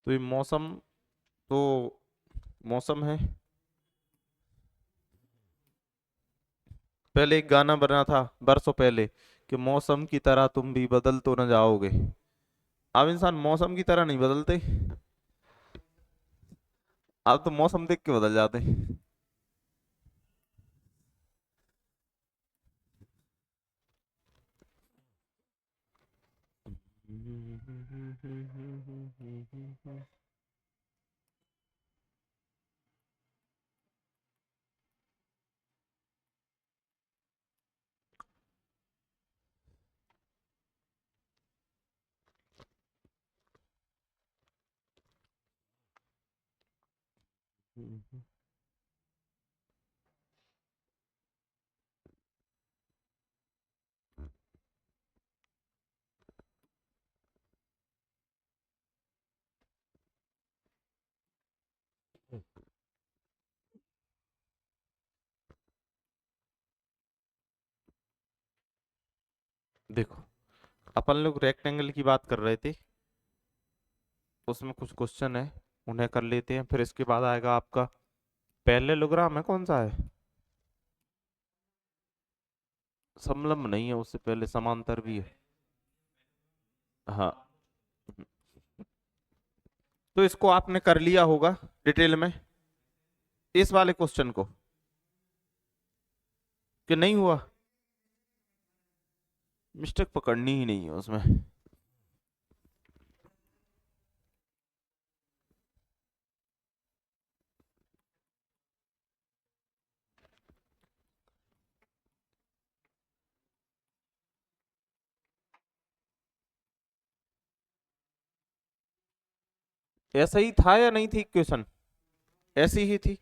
तो ये मौसम, तो मौसम है। पहले एक गाना बना था बरसों पहले कि मौसम की तरह तुम भी बदल तो न जाओगे। अब इंसान मौसम की तरह नहीं बदलते, अब तो मौसम देख के बदल जाते हैं। देखो, अपन लोग रेक्टेंगल की बात कर रहे थे, उसमें कुछ क्वेश्चन है, उन्हें कर लेते हैं, फिर इसके बाद आएगा आपका पैरेललोग्राम है, कौन सा है? समलंब नहीं है, उससे पहले समांतर भी है। हाँ। तो इसको आपने कर लिया होगा डिटेल में, इस वाले क्वेश्चन को, कि नहीं हुआ? मिस्टेक पकड़नी ही नहीं है उसमें। ऐसा ही था या नहीं थी क्वेश्चन? ऐसी ही थी।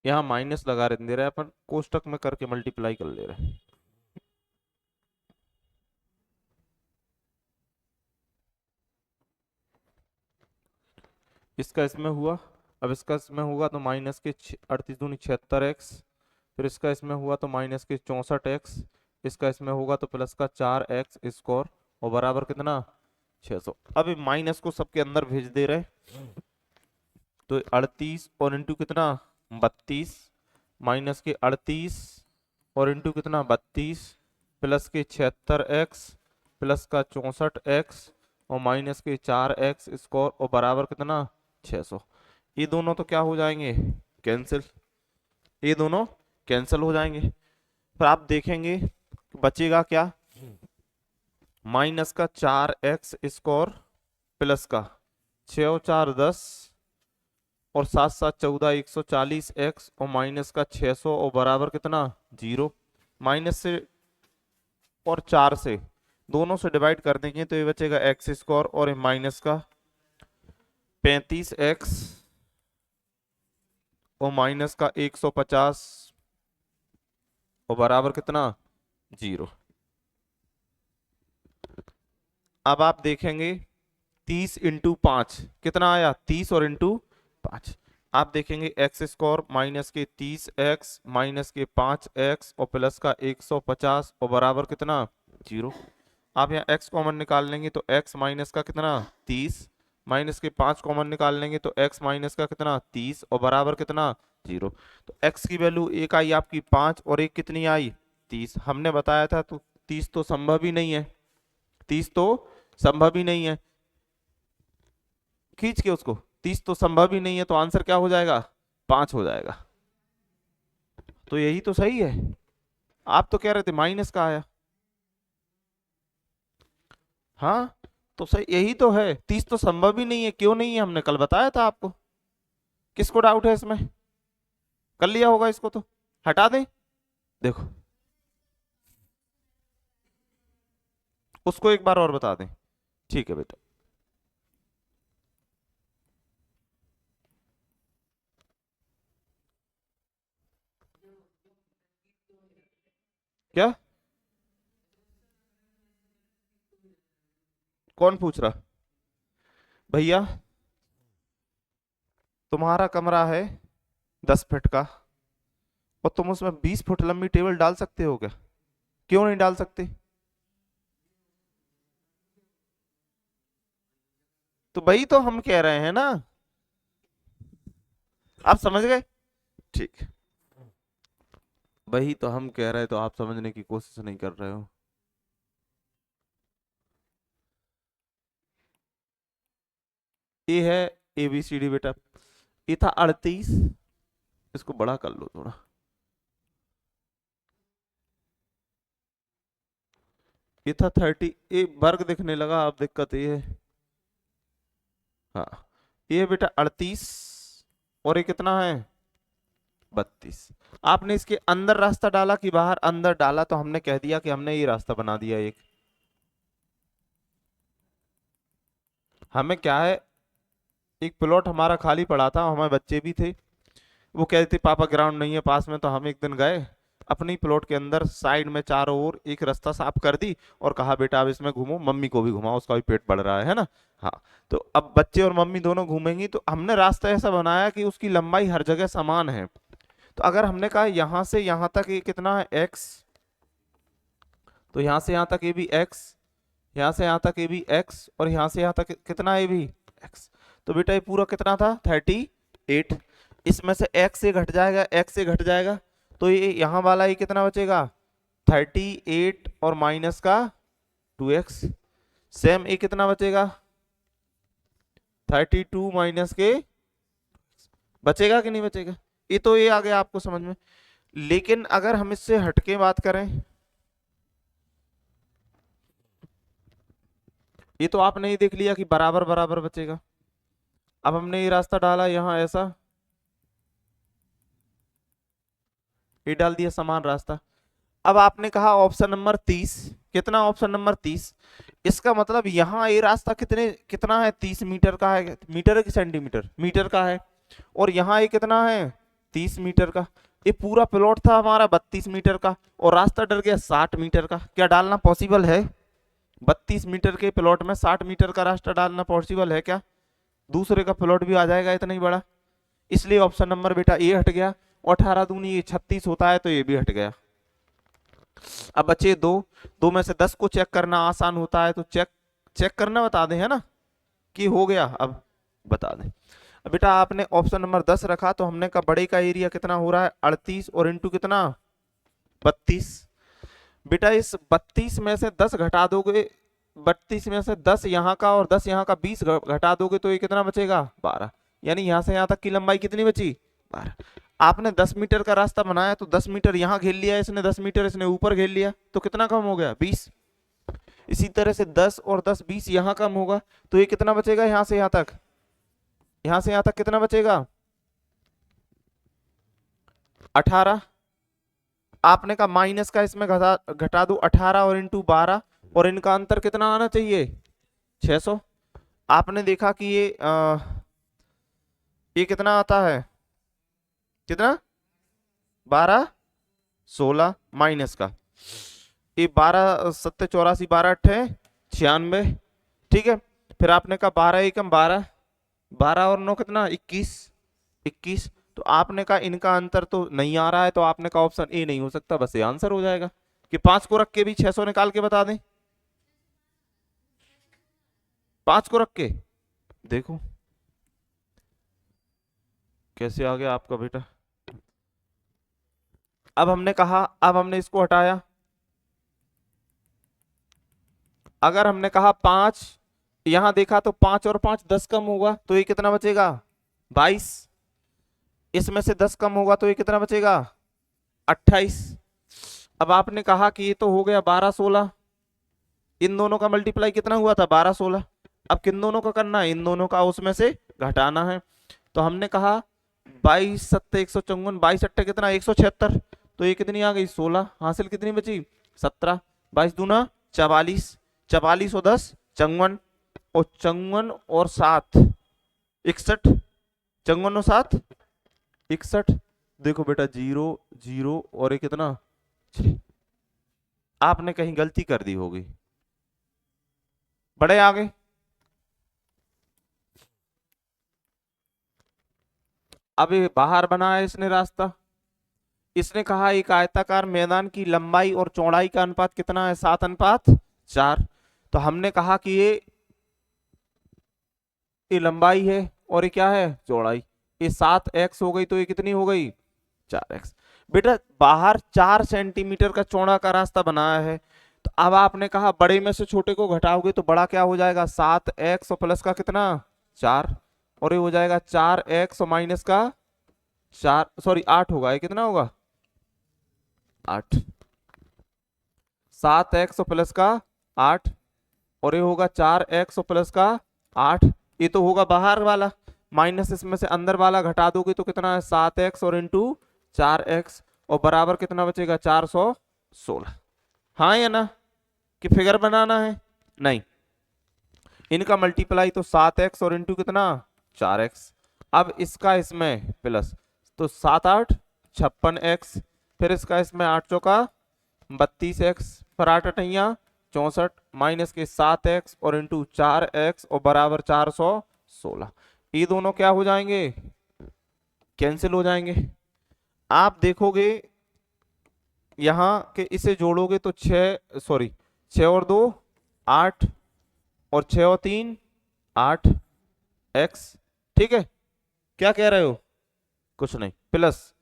यहाँ माइनस लगा दे रहे हैं अपन, कोष्टक में करके मल्टीप्लाई कर ले रहे हैं। इसका इसमें हुआ, अब इसका इसमें होगा तो माइनस के 38×76 x, फिर इसका इसमें हुआ तो माइनस के 64 x, इसका इसमें होगा तो प्लस का 4 x स्क्वायर, और बराबर कितना? 600। अब माइनस को सबके अंदर भेज दे रहे, तो 38 और इंटू कितना? 32, माइनस के 38 और इंटू कितना? 32, प्लस के 76 x, प्लस का 64 x, और माइनस के 4 x स्क्वायर, और बराबर कितना? 600। ये दोनों तो क्या हो जाएंगे? कैंसिल। ये दोनों कैंसिल हो जाएंगे। फिर आप देखेंगे बचेगा क्या? माइनस का 4 x स्क्वायर, प्लस का 6 और 4 10, और 7 7 14 140 x, और माइनस का 600, और बराबर कितना? 0। माइनस से और 4 से दोनों से डिवाइड कर देंगे तो ये बचेगा एक्स स्क्वायर, और माइनस का 35 x, और माइनस का 150, और बराबर कितना? 0। अब आप देखेंगे 30 × 5 कितना आया? 30 और इंटू 5। आप देखेंगे एक्स स्क्वायर माइनस के 30 x माइनस के 5 x और प्लस का 150, और बराबर कितना? 0। आप यहाँ x कॉमन निकाल लेंगे तो x माइनस का कितना? 30, माइनस के 5 कॉमन निकाल लेंगे तो x माइनस का कितना? 30, और बराबर कितना? 0। तो x की वैल्यू एक आई आपकी 5, और एक कितनी आई? 30। हमने बताया था तो 30 तो संभव ही नहीं है, 30 तो संभव ही नहीं है, खींच के उसको, 30 तो संभव ही नहीं है, तो आंसर क्या हो जाएगा? 5 हो जाएगा। तो यही तो सही है। आप तो कह रहे थे माइनस का आया। हाँ, तो सही यही तो है, 30 तो संभव ही नहीं है, क्यों नहीं है हमने कल बताया था आपको। किसको डाउट है इसमें? कर लिया होगा इसको, तो हटा दें। देखो, उसको एक बार और बता दें। ठीक है बेटा। क्या? कौन पूछ रहा? भैया, तुम्हारा कमरा है 10 फीट का और तुम उसमें 20 फुट लंबी टेबल डाल सकते हो क्या? क्यों नहीं डाल सकते? तो वही तो हम कह रहे हैं ना। आप समझ गए? ठीक। वही तो हम कह रहे, तो आप समझने की कोशिश नहीं कर रहे हो। ये है ABCD बेटा। ये था 38। इसको बड़ा कर लो थोड़ा। ये था 30। ये वर्ग दिखने लगा, अब दिक्कत ये है। हाँ, ये बेटा 38 और ये कितना है 32। आपने इसके अंदर रास्ता डाला कि बाहर? अंदर डाला, तो हमने कह दिया कि हमने ये रास्ता बना दिया एक। हमें क्या है, एक प्लॉट हमारा खाली पड़ा था, हमारे बच्चे भी थे, वो कहते थे पापा ग्राउंड नहीं है पास में, तो हम एक दिन गए अपनी प्लॉट के अंदर, साइड में चारों ओर एक रास्ता साफ कर दी और कहा बेटा अब इसमें घूमो, मम्मी को भी घुमाओ, उसका भी पेट बढ़ रहा है ना। हाँ, तो अब बच्चे और मम्मी दोनों घूमेंगी, तो हमने रास्ता ऐसा बनाया कि उसकी लंबाई हर जगह समान है। तो अगर हमने कहा यहां से यहां तक ये कितना है x, तो यहां से यहां तक ये भी x, यहां से यहां तक ये भी x, और यहां से यहां तक कितना है ये भी x। तो बेटा ये पूरा कितना था 38। इसमें से x से घट जाएगा, x से घट जाएगा, तो ये यहाँ वाला ये कितना बचेगा 38 और माइनस का 2x। सेम ये कितना बचेगा 32 माइनस के, बचेगा कि नहीं बचेगा? ये तो ये आ गया आपको समझ में। लेकिन अगर हम इससे हटके बात करें, ये तो आपने ही देख लिया कि बराबर बराबर बचेगा। अब हमने ये रास्ता डाला यहाँ ऐसा, ये डाल दिया समान रास्ता। अब आपने कहा ऑप्शन नंबर 30, कितना ऑप्शन नंबर 30, इसका मतलब यहाँ ये रास्ता कितना है 30 मीटर का है, मीटर है कि सेंटीमीटर, मीटर का है। और यहाँ ये कितना है 30 मीटर का। ये पूरा प्लॉट था हमारा 32 मीटर का और रास्ता डर गया 60 मीटर का। क्या डालना पॉसिबल है? 32 मीटर के प्लॉट में 60 मीटर का रास्ता डालना पॉसिबल है क्या? दूसरे का प्लॉट भी आ जाएगा इतना ही बड़ा। इसलिए ऑप्शन नंबर बेटा ये हट गया। और 18 दूनी ये 36 होता है, तो ये भी हट गया। अब बचे दो, दो में से 10 को चेक करना आसान होता है, तो चेक चेक करना बता दें, है ना कि हो गया? अब बता दें। अब बेटा आपने ऑप्शन नंबर 10 रखा, तो हमने कहा बड़े का एरिया कितना हो रहा है 38 और इंटू कितना 32। बेटा इस 32 में से 10 घटा दोगे, 32 में से 10 यहाँ का और 10 यहाँ का, 20 घटा दोगे, तो ये कितना बचेगा 12। यानी यहाँ से यहाँ तक की लंबाई कितनी बची 12। आपने 10 मीटर का रास्ता बनाया, तो 10 मीटर यहाँ घेर लिया इसने, 10 मीटर इसने ऊपर घेर लिया, तो कितना कम हो गया 20। इसी तरह से 10 और 10 20 यहाँ कम होगा, तो ये कितना बचेगा यहाँ से यहाँ तक, यहाँ से यहाँ तक कितना बचेगा 18। आपने कहा माइनस का इसमें घटा घटा दो 18 और इंटू 12, और इनका अंतर कितना आना चाहिए 600। आपने देखा कि ये कितना आता है, कितना 12 16 माइनस का ये 12 सत्ते 84, 12 अट्ठे 96। ठीक है, फिर आपने कहा 12 एकम 12, 12 और 9 कितना 21, 21। तो आपने कहा इनका अंतर तो नहीं आ रहा है, तो आपने कहा ऑप्शन ए नहीं हो सकता, बस ये आंसर हो जाएगा। कि 5 को रख के भी 600 निकाल के बता दें, 5 को रख के देखो कैसे आ गया आपका बेटा। अब हमने कहा, अब हमने इसको हटाया, अगर हमने कहा 5, यहां देखा तो 5 और 5 10 कम होगा, तो ये कितना बचेगा 22। इसमें से 10 कम होगा, तो ये कितना बचेगा 28। अब आपने कहा कि ये तो हो गया 12 16, इन दोनों का मल्टीप्लाई कितना हुआ था 12 16। अब किन दोनों का करना है, इन दोनों का, उसमें से घटाना है। तो हमने कहा 22 सत्ते 154, 22 अट्ठे कितना 176, तो ये कितनी आ गई 16, हासिल कितनी बची 17, 22 दूना 44, 4410 54 और 54 और 7 61, 54 और 7 61। देखो बेटा 0 0 और एक कितना 6। आपने कहीं गलती कर दी होगी। बढ़े आगे। अब ये बाहर बनाया इसने रास्ता। इसने कहा एक आयताकार मैदान की लंबाई और चौड़ाई का अनुपात कितना है, 7:4। तो हमने कहा कि ये लंबाई है और ये क्या है, चौड़ाई। ये 7x हो गई तो ये कितनी हो गई, 4x। बेटा बाहर 4 सेंटीमीटर का चौड़ा का रास्ता बनाया है, तो अब आपने कहा बड़े में से छोटे को घटाओगे तो बड़ा क्या हो जाएगा, 7x और प्लस का कितना 4, और ये हो जाएगा 4x और माइनस का 4, सॉरी 8 होगा। ये कितना होगा 8। 7x और प्लस का 8 और ये होगा 4x और प्लस का 8। ये तो होगा बाहर वाला, माइनस इसमें से अंदर वाला घटा दोगे तो कितना है 7x और इंटू 4x, और बराबर कितना बचेगा 416। हाँ या ना, कि फिगर बनाना है, नहीं। इनका मल्टीप्लाई तो 7x और इंटू कितना 4x। अब इसका इसमें प्लस तो 7 8 56x, फिर इसका इसमें 8 चौका 32x, फिर 8 अठैया 64 माइनस के 7x और इंटू 4x और बराबर 416। ये दोनों क्या हो जाएंगे, कैंसिल हो जाएंगे। आप देखोगे यहां के इसे जोड़ोगे तो 6 और 2 8 और 6 और 3 8 x, ठीक है। क्या कह रहे हो, कुछ नहीं, प्लस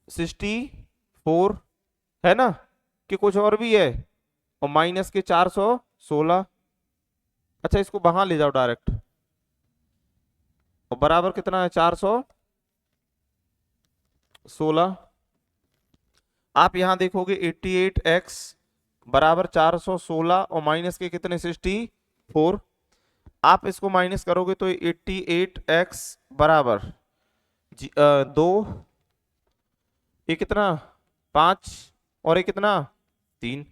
64 है ना, कि कुछ और भी है, और माइनस के 416। अच्छा इसको वहां ले जाओ डायरेक्ट, और बराबर कितना है 416। आप यहां देखोगे 88x बराबर 416 और माइनस के कितने 64। आप इसको माइनस करोगे तो 88x बराबर 2, ये कितना 5 और ये कितना 3।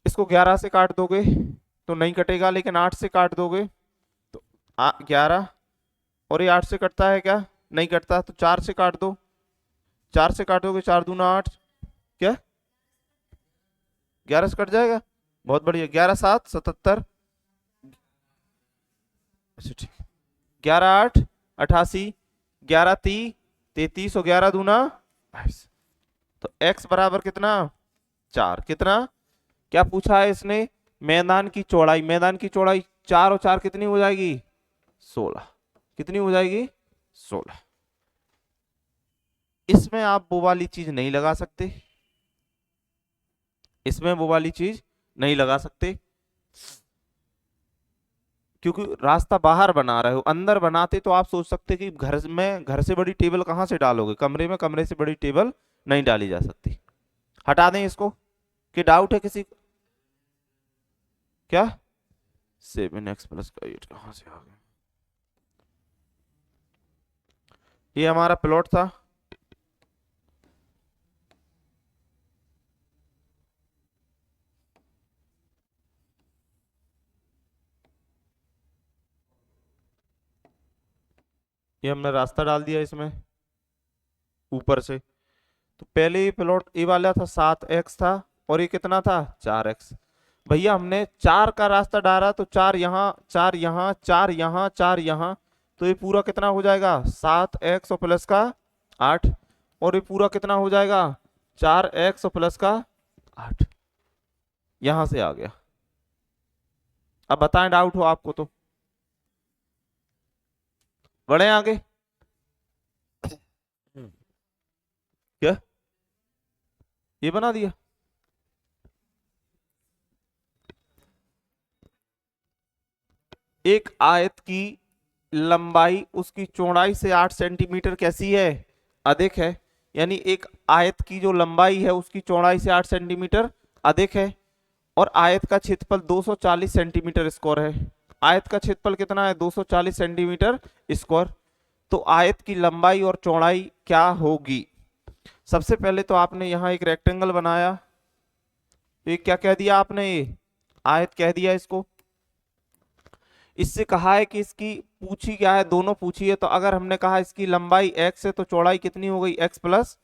इसको 11 से काट दोगे तो नहीं कटेगा, लेकिन 8 से काट दोगे तो 11, और ये 8 से कटता है क्या, नहीं कटता, तो 4 से काट दो, 4 से काटोगे 4 दूना 8, क्या 11 से कट जाएगा, बहुत बढ़िया। 11 7 77, अच्छा ठीक, 11 8 88, 11 30 33 और 11 दूना 22। तो x बराबर कितना 4। कितना, क्या पूछा है इसने, मैदान की चौड़ाई। मैदान की चौड़ाई 4 और 4 कितनी हो जाएगी 16, कितनी हो जाएगी 16। इसमें आप वो वाली चीज नहीं लगा सकते, इसमें वो वाली चीज नहीं लगा सकते, क्योंकि रास्ता बाहर बना रहे हो। अंदर बनाते तो आप सोच सकते कि घर से बड़ी टेबल कहां से डालोगे, कमरे से बड़ी टेबल नहीं डाली जा सकती। हटा दें इसको, कि डाउट है किसी, क्या 7x प्लस का 8 कहां से आ गया। ये हमारा प्लॉट था, ये हमने रास्ता डाल दिया इसमें ऊपर से। तो पहले ये प्लॉट ये वाला था 7x था, और ये कितना था 4x। भैया हमने 4 का रास्ता डाला तो 4 यहाँ 4 यहाँ 4 यहाँ 4 यहाँ, तो ये पूरा कितना हो जाएगा 7x और प्लस का 8, और ये पूरा कितना हो जाएगा 4x और प्लस का 8। यहां से आ गया। अब बताएं डाउट हो आपको तो बढ़े आगे। क्या ये बना दिया, एक आयत की लंबाई उसकी चौड़ाई से 8 सेंटीमीटर कैसी है, अधिक है। यानी एक आयत की जो लंबाई है उसकी चौड़ाई से 8 सेंटीमीटर अधिक है, और आयत का क्षेत्रफल 240 सेंटीमीटर स्क्वायर है। आयत का क्षेत्रफल कितना है 240 सेंटीमीटर स्क्वायर। तो आयत की लंबाई और चौड़ाई क्या होगी। सबसे पहले तो आपने यहां एक रेक्टेंगल बनाया, तो ये क्या कह दिया आपने, ये आयत कह दिया इसको। इससे कहा है कि इसकी पूछी क्या है, दोनों पूछी है। तो अगर हमने कहा इसकी लंबाई x है तो चौड़ाई कितनी हो गई, x प्लस।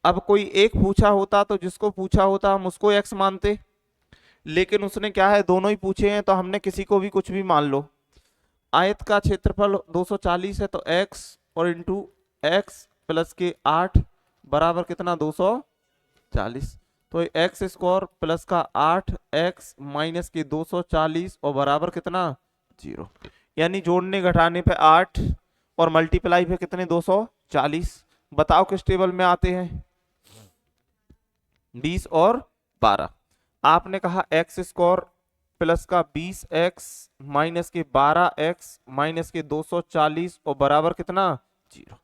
अब कोई एक पूछा होता तो जिसको पूछा होता हम उसको x मानते, लेकिन उसने क्या है दोनों ही पूछे हैं तो हमने किसी को भी कुछ भी मान लो। आयत का क्षेत्रफल 240 है तो x और इंटू x प्लस के 8 बराबर कितना 240। तो एक्स स्क्वायर प्लस का 8x माइनस के 240 और बराबर कितना 0। यानी जोड़ने घटाने पे 8 और मल्टीप्लाई पे कितने 240। बताओ किस टेबल में आते हैं, 20 और 12। आपने कहा एक्स स्क्वायर प्लस का 20x माइनस के 12x माइनस के 240 और बराबर कितना 0।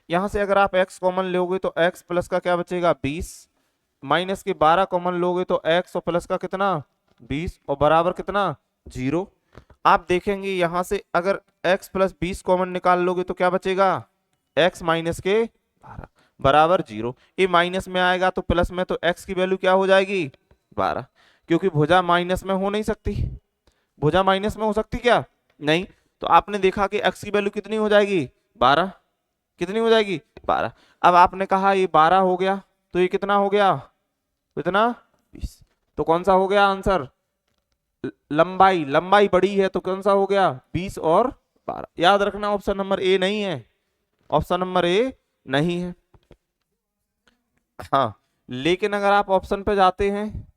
यहां से अगर आप x कॉमन लोगे तो x प्लस का क्या बचेगा 20 माइनस के 12 कॉमन लोगे तो x और प्लस का कितना 20 और बराबर कितना 0। आप देखेंगे यहां से अगर x प्लस 20 कॉमन निकाल लोगे तो क्या बचेगा x माइनस के 12 बराबर 0। ये माइनस में आएगा तो प्लस में, तो x की वैल्यू क्या हो जाएगी 12, क्योंकि भुजा माइनस में हो नहीं सकती। भुजा माइनस में हो सकती क्या, नहीं। तो आपने देखा कि x की वैल्यू कितनी हो जाएगी 12, कितनी हो जाएगी 12। अब आपने कहा ये 12 हो गया तो ये कितना हो गया, कितना 20। तो कौन सा हो गया आंसर, लंबाई, लंबाई बड़ी है तो कौन सा हो गया 20 और 12। याद रखना ऑप्शन नंबर ए नहीं है, ऑप्शन नंबर ए नहीं है। हाँ, लेकिन अगर आप ऑप्शन पे जाते हैं,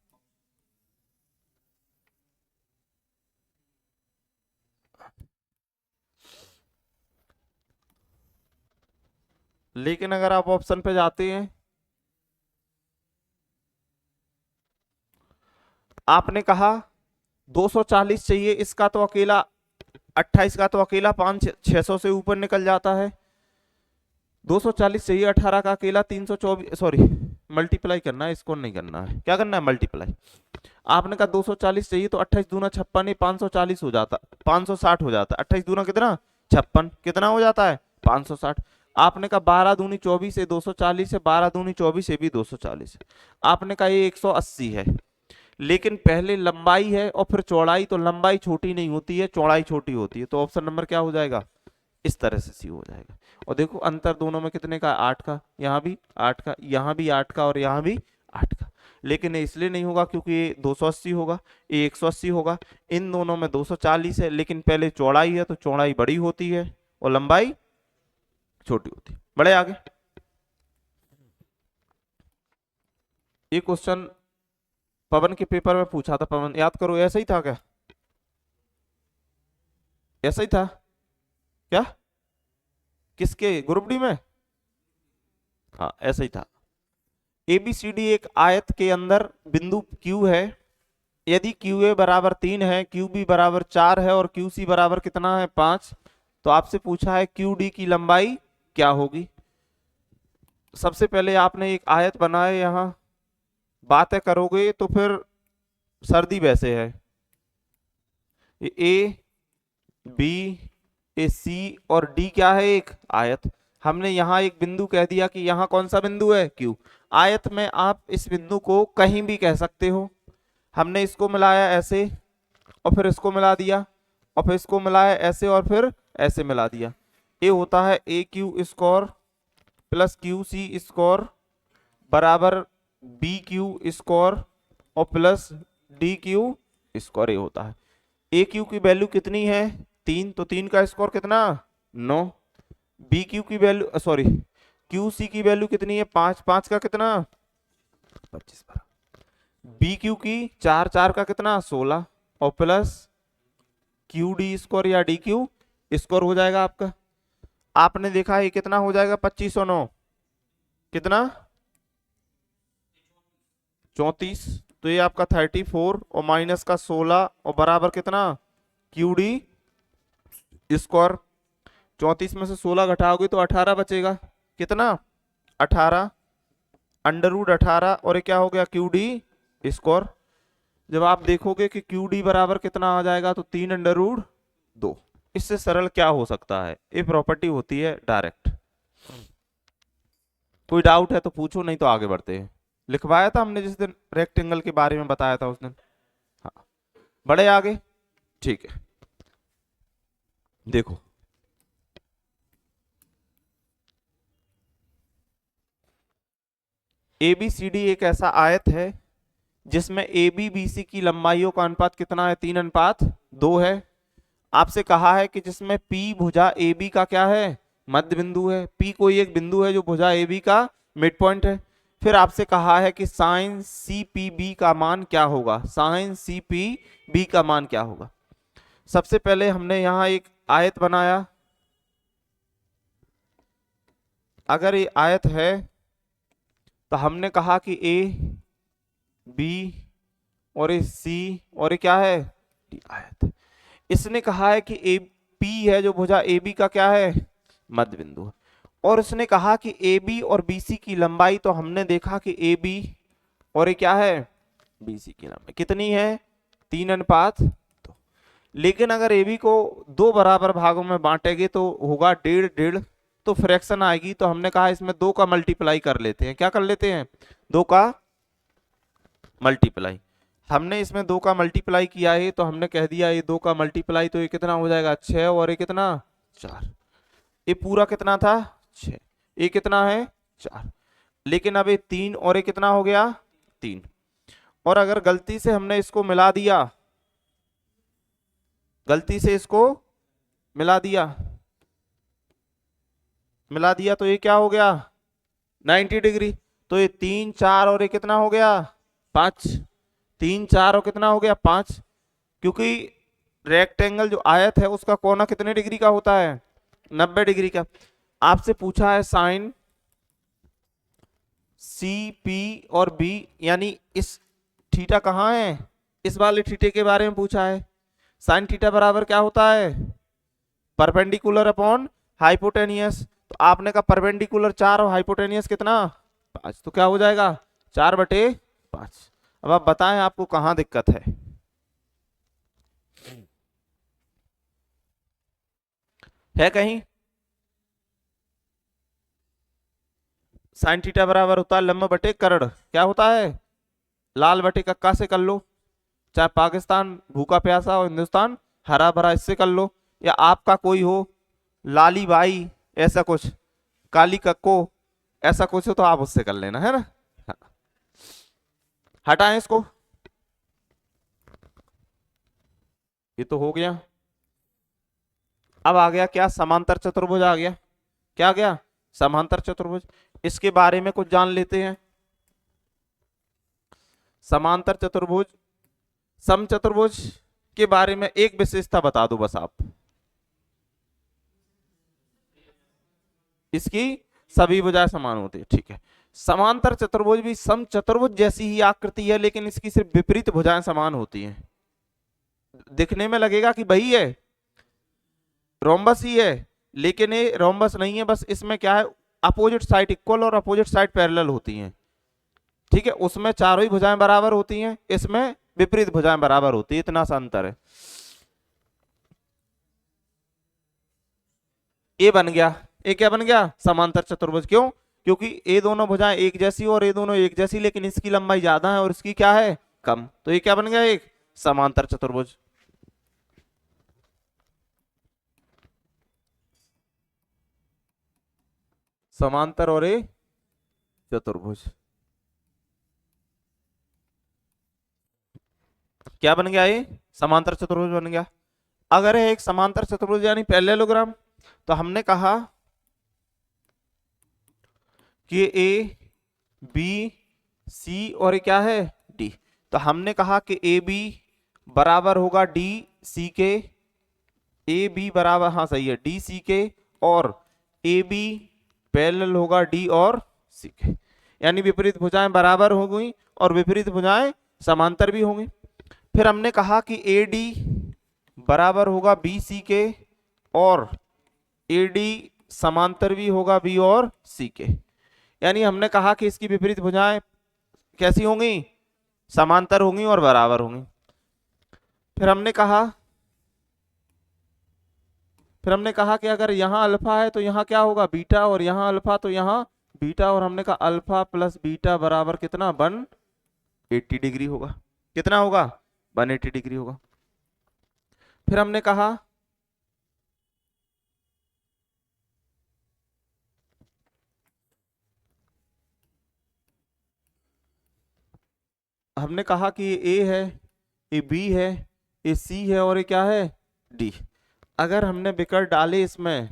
लेकिन अगर आप ऑप्शन पे जाते हैं, आपने कहा 240 चाहिए, इसका तो अकेला 28 का तो अकेला 500-600 से ऊपर निकल जाता है। 240 चाहिए 18 का अकेला 324, सॉरी मल्टीप्लाई करना है, इसको नहीं करना है, क्या करना है मल्टीप्लाई। आपने कहा 240 चाहिए तो 28 दूना 56, 540 हो जाता, 560 हो जाता। 28 दूना कितना 56, कितना हो जाता है 560। आपने कहा 12 दूनी 24 है 240 है, 12 दूनी 24 है भी 240 है। आपने कहा ये 180 है, लेकिन पहले लंबाई है और फिर चौड़ाई, तो लंबाई छोटी नहीं होती है चौड़ाई छोटी होती है। तो ऑप्शन नंबर क्या हो जाएगा, इस तरह से सी हो जाएगा। और देखो अंतर दोनों में कितने का 8 का, यहाँ भी 8 का, यहाँ भी 8 का और यहाँ भी 8 का। लेकिन ये इसलिए नहीं होगा क्योंकि ये 280 होगा, ये 180 होगा। इन दोनों में 240 है, लेकिन पहले चौड़ाई है तो चौड़ाई बड़ी होती है और लंबाई छोटी होती है। बड़े आगे ये क्वेश्चन पवन के पेपर में पूछा था, पवन याद करो, ऐसा ही था क्या, ऐसा ही था क्या, किसके ग्रुप डी में, हाँ ऐसा ही था। ABCD एक आयत के अंदर बिंदु Q है, यदि QA बराबर 3 है, QB बराबर 4 है और QC बराबर कितना है 5, तो आपसे पूछा है QD की लंबाई क्या होगी। सबसे पहले आपने एक आयत बनाए, यहाँ बातें करोगे तो फिर सर्दी वैसे है, A B A C और D क्या है एक आयत। हमने यहाँ एक बिंदु कह दिया कि यहाँ कौन सा बिंदु है Q। आयत में आप इस बिंदु को कहीं भी कह सकते हो। हमने इसको मिलाया ऐसे और फिर इसको मिला दिया और फिर इसको मिलाया ऐसे और फिर ऐसे मिला दिया। ये होता है AQ square plus QC square बराबर BQ स्क्वायर और प्लस DQ स्क्वायर। ये होता है AQ की वैल्यू कितनी है 3, तो 3 का स्क्वायर कितना 9। BQ की वैल्यू सॉरी QC की वैल्यू कितनी है 5, 5 का कितना 25, BQ की 4, 4 का कितना 16 और प्लस QD स्क्वायर या DQ स्क्वायर हो जाएगा आपका। आपने देखा है कितना हो जाएगा 25 और 9 कितना 34, तो ये आपका 34 और माइनस का 16 और बराबर कितना QD स्क्वायर। 34 में से 16 घटाओगे तो 18 बचेगा, कितना 18 अंडर रूट 18 और ये क्या हो गया QD स्क्वायर। जब आप देखोगे कि QD बराबर कितना आ जाएगा तो 3 अंडर रूट 2। इससे सरल क्या हो सकता है, ये प्रॉपर्टी होती है डायरेक्ट। कोई डाउट है तो पूछो, नहीं तो आगे बढ़ते हैं। लिखवाया था हमने जिस दिन रेक्टेंगल के बारे में बताया था उस दिन। हाँ, बढ़े आगे। ठीक है, देखो ABCD एक ऐसा आयत है जिसमें AB BC की लंबाइयों का अनुपात कितना है, 3:2 है। आपसे कहा है कि जिसमें P भुजा AB का क्या है, मध्य बिंदु है। P कोई एक बिंदु है जो भुजा AB का मिड पॉइंट है। फिर आपसे कहा है कि साइन CPB का मान क्या होगा, साइन CPB का मान क्या होगा। सबसे पहले हमने यहाँ एक आयत बनाया। अगर ये आयत है तो हमने कहा कि A B और ये C और ये क्या है, D आयत। इसने कहा है कि ए P है जो भुजा AB का क्या है, मध्य बिंदु है। और उसने कहा कि AB और BC की लंबाई, तो हमने देखा कि AB और ये क्या है, BC की लंबाई कितनी है, 3:2। लेकिन अगर AB को 2 बराबर भागों में बांटेंगे तो होगा 1.5 तो फ्रैक्शन आएगी। तो हमने कहा इसमें 2 का मल्टीप्लाई कर लेते हैं। क्या कर लेते हैं, 2 का मल्टीप्लाई। हमने इसमें 2 का मल्टीप्लाई किया है तो हमने कह दिया ये 2 का मल्टीप्लाई, तो ये कितना हो जाएगा 6 और ये कितना 4। ये पूरा कितना था 6, ये कितना है 4। लेकिन अब ये 3 और ये कितना हो गया 3। और अगर गलती से हमने इसको मिला दिया, गलती से इसको मिला दिया तो ये क्या हो गया 90 डिग्री। तो ये 3 4 और ये कितना हो गया 5, 3 4 और कितना हो गया 5। क्योंकि रेक्टेंगल जो आयत है उसका कोना कितने डिग्री का होता है, 90 डिग्री का। आपसे पूछा है साइन CP और B, यानी इस थीटा कहाँ है, इस वाले थीटे के बारे में पूछा है। साइन थीटा बराबर क्या होता है, परपेंडिकुलर अपॉन हाइपोटेनियस। तो आपने कहा परपेंडिकुलर 4 और हाइपोटेनियस कितना 5, तो क्या हो जाएगा 4/5। अब आप बताएं आपको कहां दिक्कत है कहीं। साइन थीटा बराबर होता है लंब बटे कर्ण। क्या होता है, लाल बटे कक्का से कर लो, चाहे पाकिस्तान भूखा प्यासा हो हिंदुस्तान हरा भरा, इससे कर लो। या आपका कोई हो लाली बाई ऐसा कुछ, काली कक्को ऐसा कुछ हो तो आप उससे कर लेना, है ना। हाँ। हटाएं इसको, ये तो हो गया। अब आ गया क्या, समांतर चतुर्भुज आ गया। क्या आ गया, समांतर चतुर्भुज। इसके बारे में कुछ जान लेते हैं। समांतर चतुर्भुज, समचतुर्भुज के बारे में एक विशेषता बता दो बस आप, इसकी सभी भुजाएं समान होती है, ठीक है। समांतर चतुर्भुज भी समचतुर्भुज जैसी ही आकृति है, लेकिन इसकी सिर्फ विपरीत भुजाएं समान होती हैं। दिखने में लगेगा कि वही है, रोम्बस ही है, लेकिन ये रोम्बस नहीं है। बस इसमें क्या है, अपोजिट साइड इक्वल और अपोजिट साइड पैरेलल होती हैं, ठीक है। उसमें चारों ही भुजाएं बराबर होती हैं, इसमें विपरीत भुजाएं बराबर होती है, इतना सा अंतर है। ये बन गया, ये क्या बन गया समांतर चतुर्भुज। क्यों, क्योंकि ये दोनों भुजाएं एक जैसी और ये दोनों एक जैसी, लेकिन इसकी लंबाई ज्यादा है और इसकी क्या है कम। तो ये क्या बन गया, एक समांतर चतुर्भुज। समांतर और ये चतुर्भुज क्या बन गया, ये समांतर चतुर्भुज बन गया। अगर है एक समांतर चतुर्भुज यानी पैरेललोग्राम, तो हमने कहा कि ए बी सी और ये क्या है डी। तो हमने कहा कि ए बी बराबर होगा डी सी के, ए बी बराबर, हाँ सही है, डी सी के, और ए बी पैरेलल होगा डी और सी के। यानी विपरीत भुजाएं बराबर हो गई और विपरीत भुजाएं समांतर भी होंगी। फिर हमने कहा कि ए डी बराबर होगा बी सी के, और ए डी समांतर भी होगा बी और सी के। यानी हमने कहा कि इसकी विपरीत भुजाएं कैसी होंगी, समांतर होंगी और बराबर होंगी। फिर हमने कहा कि अगर यहाँ अल्फा है तो यहाँ क्या होगा बीटा, और यहाँ अल्फा तो यहाँ बीटा, और हमने कहा अल्फा प्लस बीटा बराबर कितना 180 डिग्री होगा। कितना होगा 180 डिग्री होगा। फिर हमने कहा कि ए है, ये बी है, ये सी है, और ये क्या है डी। अगर हमने विकर्ण डाले इसमें,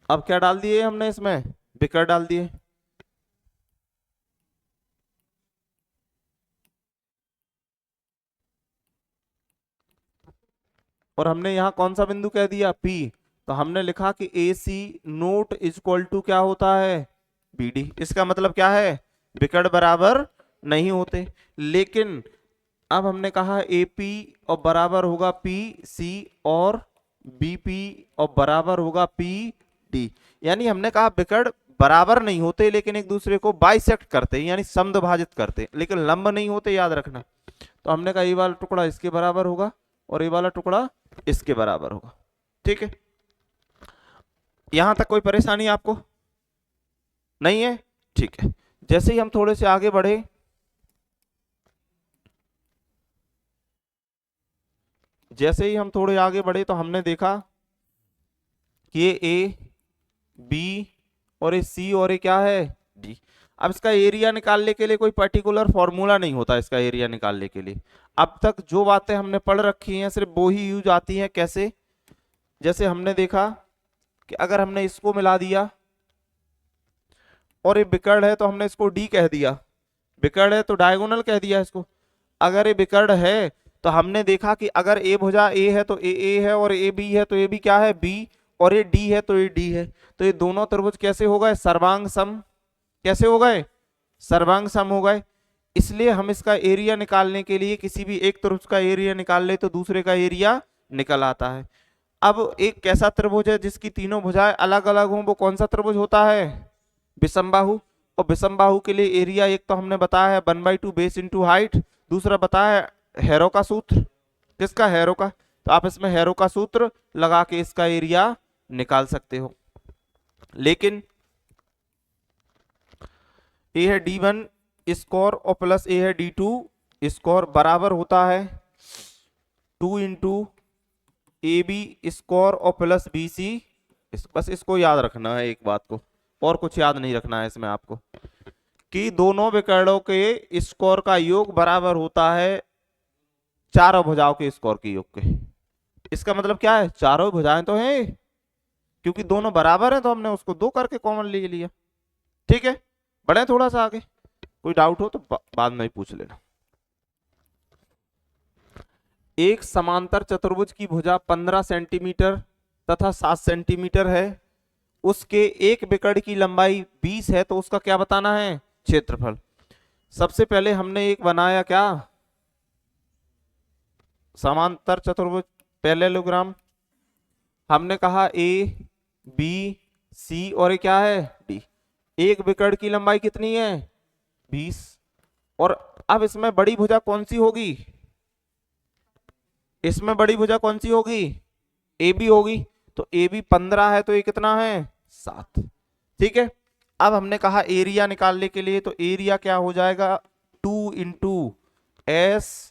अब क्या डाल दिए हमने इसमें, विकर्ण डाल दिए। और हमने यहाँ कौन सा बिंदु कह दिया P, तो हमने लिखा कि AC note is equal to क्या होता है BD। इसका मतलब क्या है, विकर्ण बराबर नहीं होते। लेकिन अब हमने कहा AP और बराबर होगा PC और BP और बराबर होगा PD। यानी हमने कहा विकर्ण बराबर नहीं होते लेकिन एक दूसरे को बाइसेक्ट करते हैं, यानी समद्विभाजित करते हैं, लेकिन लंब नहीं होते, याद रखना। तो हमने कहा ये वाला टुकड़ा इसके बराबर होगा और ये वाला टुकड़ा इसके बराबर होगा। ठीक है, यहां तक कोई परेशानी आपको नहीं है? ठीक है, जैसे ही हम थोड़े से आगे बढ़े, तो हमने देखा कि ये A B और ये C और ये क्या है D। अब इसका एरिया निकालने के लिए कोई पर्टिकुलर फॉर्मूला नहीं होता इसका एरिया निकालने के लिए। अब तक जो बातें हमने पढ़ रखी हैं सिर्फ वो ही यूज आती हैं। कैसे? जैसे हमने देखा कि अगर हमने इसको मिला दिया और ये विकर्ण है तो हमने इसको D कह दिया, विकर्ण है तो डायगोनल कह दिया इसको। अगर ये विकर्ण है तो हमने देखा कि अगर ए भुजा A है तो ए है, और ए बी है तो ए बी क्या है B, और ये D है तो ये D है। तो ये दोनों त्रिभुज कैसे हो गए, सर्वांग सम। कैसे हो गए, सर्वांग सम हो गए। इसलिए हम इसका एरिया निकालने के लिए किसी भी एक त्रिभुज का एरिया निकाल ले तो दूसरे का एरिया निकल आता है। अब एक कैसा त्रिभुज है जिसकी तीनों भुजाएं अलग अलग हों, वो कौन सा त्रिभुज होता है, विषमबाहु। और विषमबाहु के लिए एरिया एक तो हमने बताया है 1/2 बेस इंटू हाइट, दूसरा बताया है हैरो का सूत्र। किसका, हैरो का। तो आप इसमें हैरो का सूत्र लगा के इसका एरिया निकाल सकते हो। लेकिन ए है D1 स्क्वायर और प्लस ए है D2 स्क्वायर बराबर होता है 2 इंटू AB स्क्वायर और प्लस BC। बस इसको याद रखना है एक बात को, और कुछ याद नहीं रखना है इसमें आपको, कि दोनों विकर्णों के स्क्वायर का योग बराबर होता है चारों भुजाओं के स्क्वायर के योग के। इसका मतलब क्या है, चारों भुजाएं तो हैं, क्योंकि दोनों बराबर हैं तो हमने उसको 2 करके कॉमन ले लिया। ठीक है, बढ़े थोड़ा सा आगे, कोई डाउट हो तो बाद में ही पूछ लेना। एक समांतर चतुर्भुज की भुजा 15 सेंटीमीटर तथा 7 सेंटीमीटर है, उसके एक विकर्ण की लंबाई 20 है, तो उसका क्या बताना है, क्षेत्रफल। सबसे पहले हमने एक बनाया क्या, समांतर चतुर्भुज पैरेललोग्राम। हमने कहा A B C और ये क्या है D। एक विकर्ण की लंबाई कितनी है 20। और अब इसमें बड़ी भुजा कौन सी होगी, इसमें बड़ी भुजा कौन सी होगी, AB होगी। तो AB 15 है तो ये कितना है 7। ठीक है, अब हमने कहा एरिया निकालने के लिए, तो एरिया क्या हो जाएगा 2 into S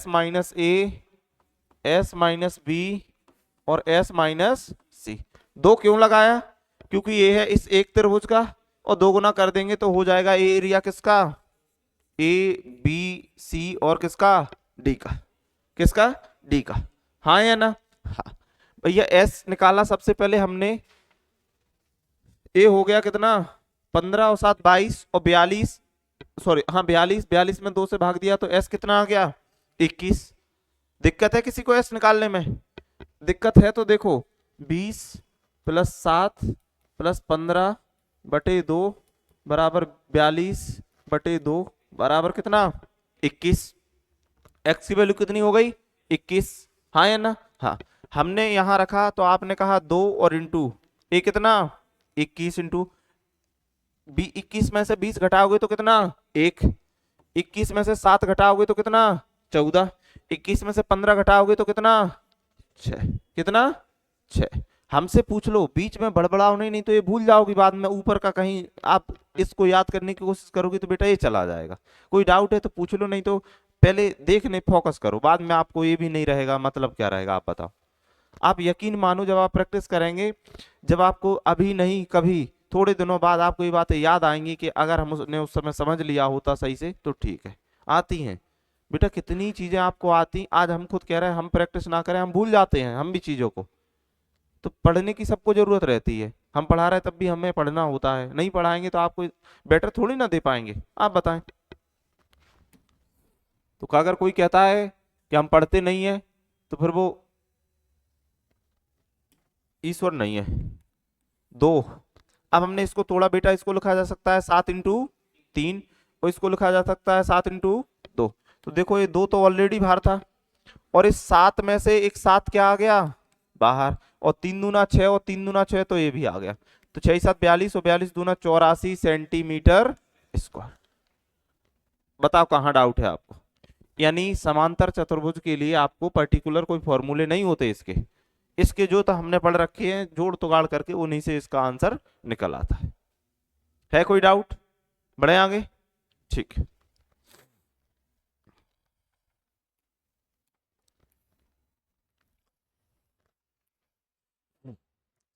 minus A S minus B और S माइनस C। 2 क्यों लगाया, क्योंकि ये है इस एक त्रिभुज का, और 2 गुना कर देंगे तो हो जाएगा एरिया किसका, A B C और किसका D का, किसका D का। हाँ या ना, हाँ भैया। S निकाला सबसे पहले हमने, A हो गया कितना 15 और 7 22 और 42, सॉरी हाँ 42 में 2 से भाग दिया तो S कितना आ गया 21। दिक्कत है किसी को S निकालने में, दिक्कत है तो देखो 20 प्लस 7 प्लस 15 बटे 2 बराबर 42 बटे 2 बराबर कितना 21। X की वैल्यू कितनी हो गई 21। हाँ या ना, हाँ। हमने यहां रखा तो आपने कहा 2 और इंटू ए कितना 21 इंटू 21 में से 20 घटाओगे तो कितना 1, 21 में से 7 घटाओगे तो कितना 14, 21 में से 15 घटाओगे तो कितना 6, कितना 6। हमसे पूछ लो, बीच में बड़बड़ाओ नहीं तो ये भूल जाओगी बाद में, ऊपर का कहीं आप इसको याद करने की कोशिश करोगे तो बेटा ये चला जाएगा। कोई डाउट है तो पूछ लो, नहीं तो पहले देखने फोकस करो, बाद में आपको ये भी नहीं रहेगा, मतलब क्या रहेगा आप बताओ। आप यकीन मानो जब आप प्रैक्टिस करेंगे, जब आपको अभी नहीं कभी थोड़े दिनों बाद आपको ये बातें याद आएंगी कि अगर हम उसने उस समय समझ लिया होता सही से तो ठीक है। आती हैं बेटा, कितनी चीजें आपको आती, आज हम खुद कह रहे हैं हम प्रैक्टिस ना करें हम भूल जाते हैं हम भी चीजों को। तो पढ़ने की सबको जरूरत रहती है, हम पढ़ा रहे तब भी हमें पढ़ना होता है, नहीं पढ़ाएंगे तो आपको बेटर थोड़ी ना दे पाएंगे, आप बताएं। तो अगर कोई कहता है कि हम पढ़ते नहीं है तो फिर वो ईश्वर नहीं है। दो, अब हमने इसको तोड़ा बेटा, इसको लिखा जा सकता है 7 × 3 और इसको लिखा जा सकता है 7 × 2। तो देखो ये 2 तो ऑलरेडी बाहर था, और इस 7 में से एक 7 क्या आ गया बाहर, और 3 दूना 6 और 3 दूना 6 तो ये भी आ गया। तो 6 7 42 और 42 दूना 84 सेंटीमीटर स्क्वायर। बताओ कहाँ डाउट है आपको। यानी समांतर चतुर्भुज के लिए आपको पर्टिकुलर कोई फॉर्मूले नहीं होते, इसके इसके जो तो हमने पढ़ रखे हैं जोड़ तोगाड़ करके उन्हीं से इसका आंसर निकल आता है कोई डाउट, बढ़े आगे। ठीक है,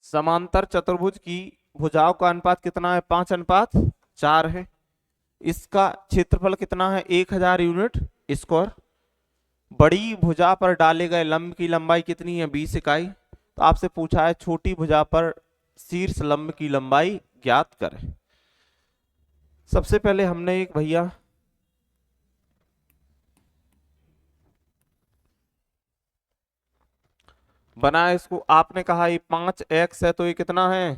समांतर चतुर्भुज की भुजाओं का अनुपात कितना है 5:4 है। इसका क्षेत्रफल कितना है 1000 यूनिट स्क्वायर। बड़ी भुजा पर डाले गए लंब की लंबाई कितनी है 20 इकाई। तो आपसे पूछा है छोटी भुजा पर शीर्ष लंब की लंबाई ज्ञात करें। सबसे पहले हमने एक भैया बनाया, इसको आपने कहा ये 5x है तो ये कितना है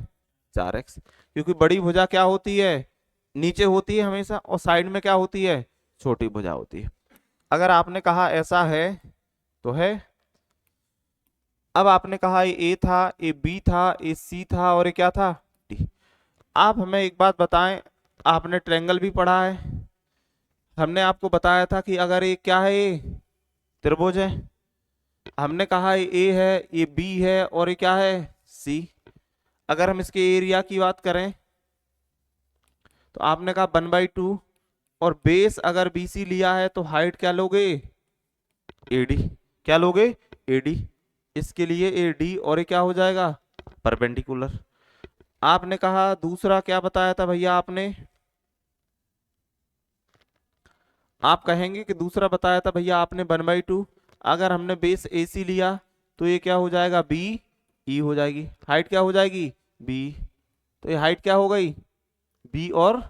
4x, क्योंकि बड़ी भुजा क्या होती है नीचे होती है हमेशा, और साइड में क्या होती है छोटी भुजा होती है। अगर आपने कहा ऐसा है तो है। अब आपने कहा ये ए था, ये बी था, ये सी था और ये क्या था डी। आप हमें एक बात बताएं, आपने ट्रायंगल भी पढ़ा है, हमने आपको बताया था कि अगर ये क्या है ये त्रिभुज है, हमने कहा ये ए है ये बी है और ये क्या है सी। अगर हम इसके एरिया की बात करें तो आपने कहा 1/2, और बेस अगर BC लिया है तो हाइट क्या लोगे AD, क्या लोगे AD। इसके लिए AD और ये क्या हो जाएगा परपेंडिकुलर। आपने कहा दूसरा क्या बताया था भैया आपने, आप कहेंगे कि दूसरा बताया था भैया आपने 1/2, अगर हमने बेस AC लिया तो ये क्या हो जाएगा BE हो जाएगी, हाइट क्या हो जाएगी B। तो ये हाइट क्या हो गई B और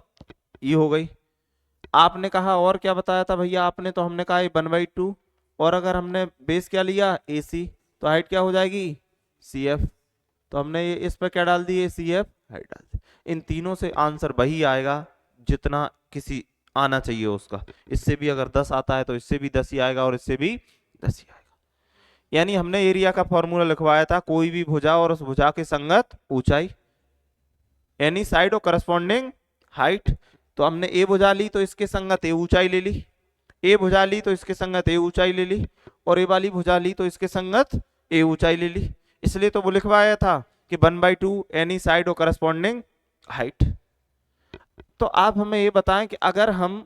E हो गई। आपने कहा और क्या बताया था भैया आपने, तो हमने कहा 1/2, और अगर हमने बेस क्या लिया AC तो हाइट क्या हो जाएगी CF। तो हमने ये इस पर क्या डाल दिए CF हाइट डाल दी। इन तीनों से आंसर वही आएगा जितना किसी आना चाहिए उसका। इससे भी अगर 10 आता है तो इससे भी 10 ही आएगा और इससे भी 10 ही आएगा। यानी हमने एरिया का फॉर्मूला लिखवाया था, कोई भी भुजा और उस भुजा की संगत ऊंचाई, एनी साइड और करस्पॉन्डिंग हाइट। तो हमने ए भुजा ली तो इसके संगत ए ऊंचाई ले ली, ए भुजा ली तो इसके संगत ए ऊंचाई ले ली, और ए वाली भुजा ली तो इसके संगत ए ऊंचाई ले ली। इसलिए तो वो लिखवाया था कि 1/2 एनी साइड और करस्पॉन्डिंग हाइट। तो आप हमें ये बताएं कि अगर हम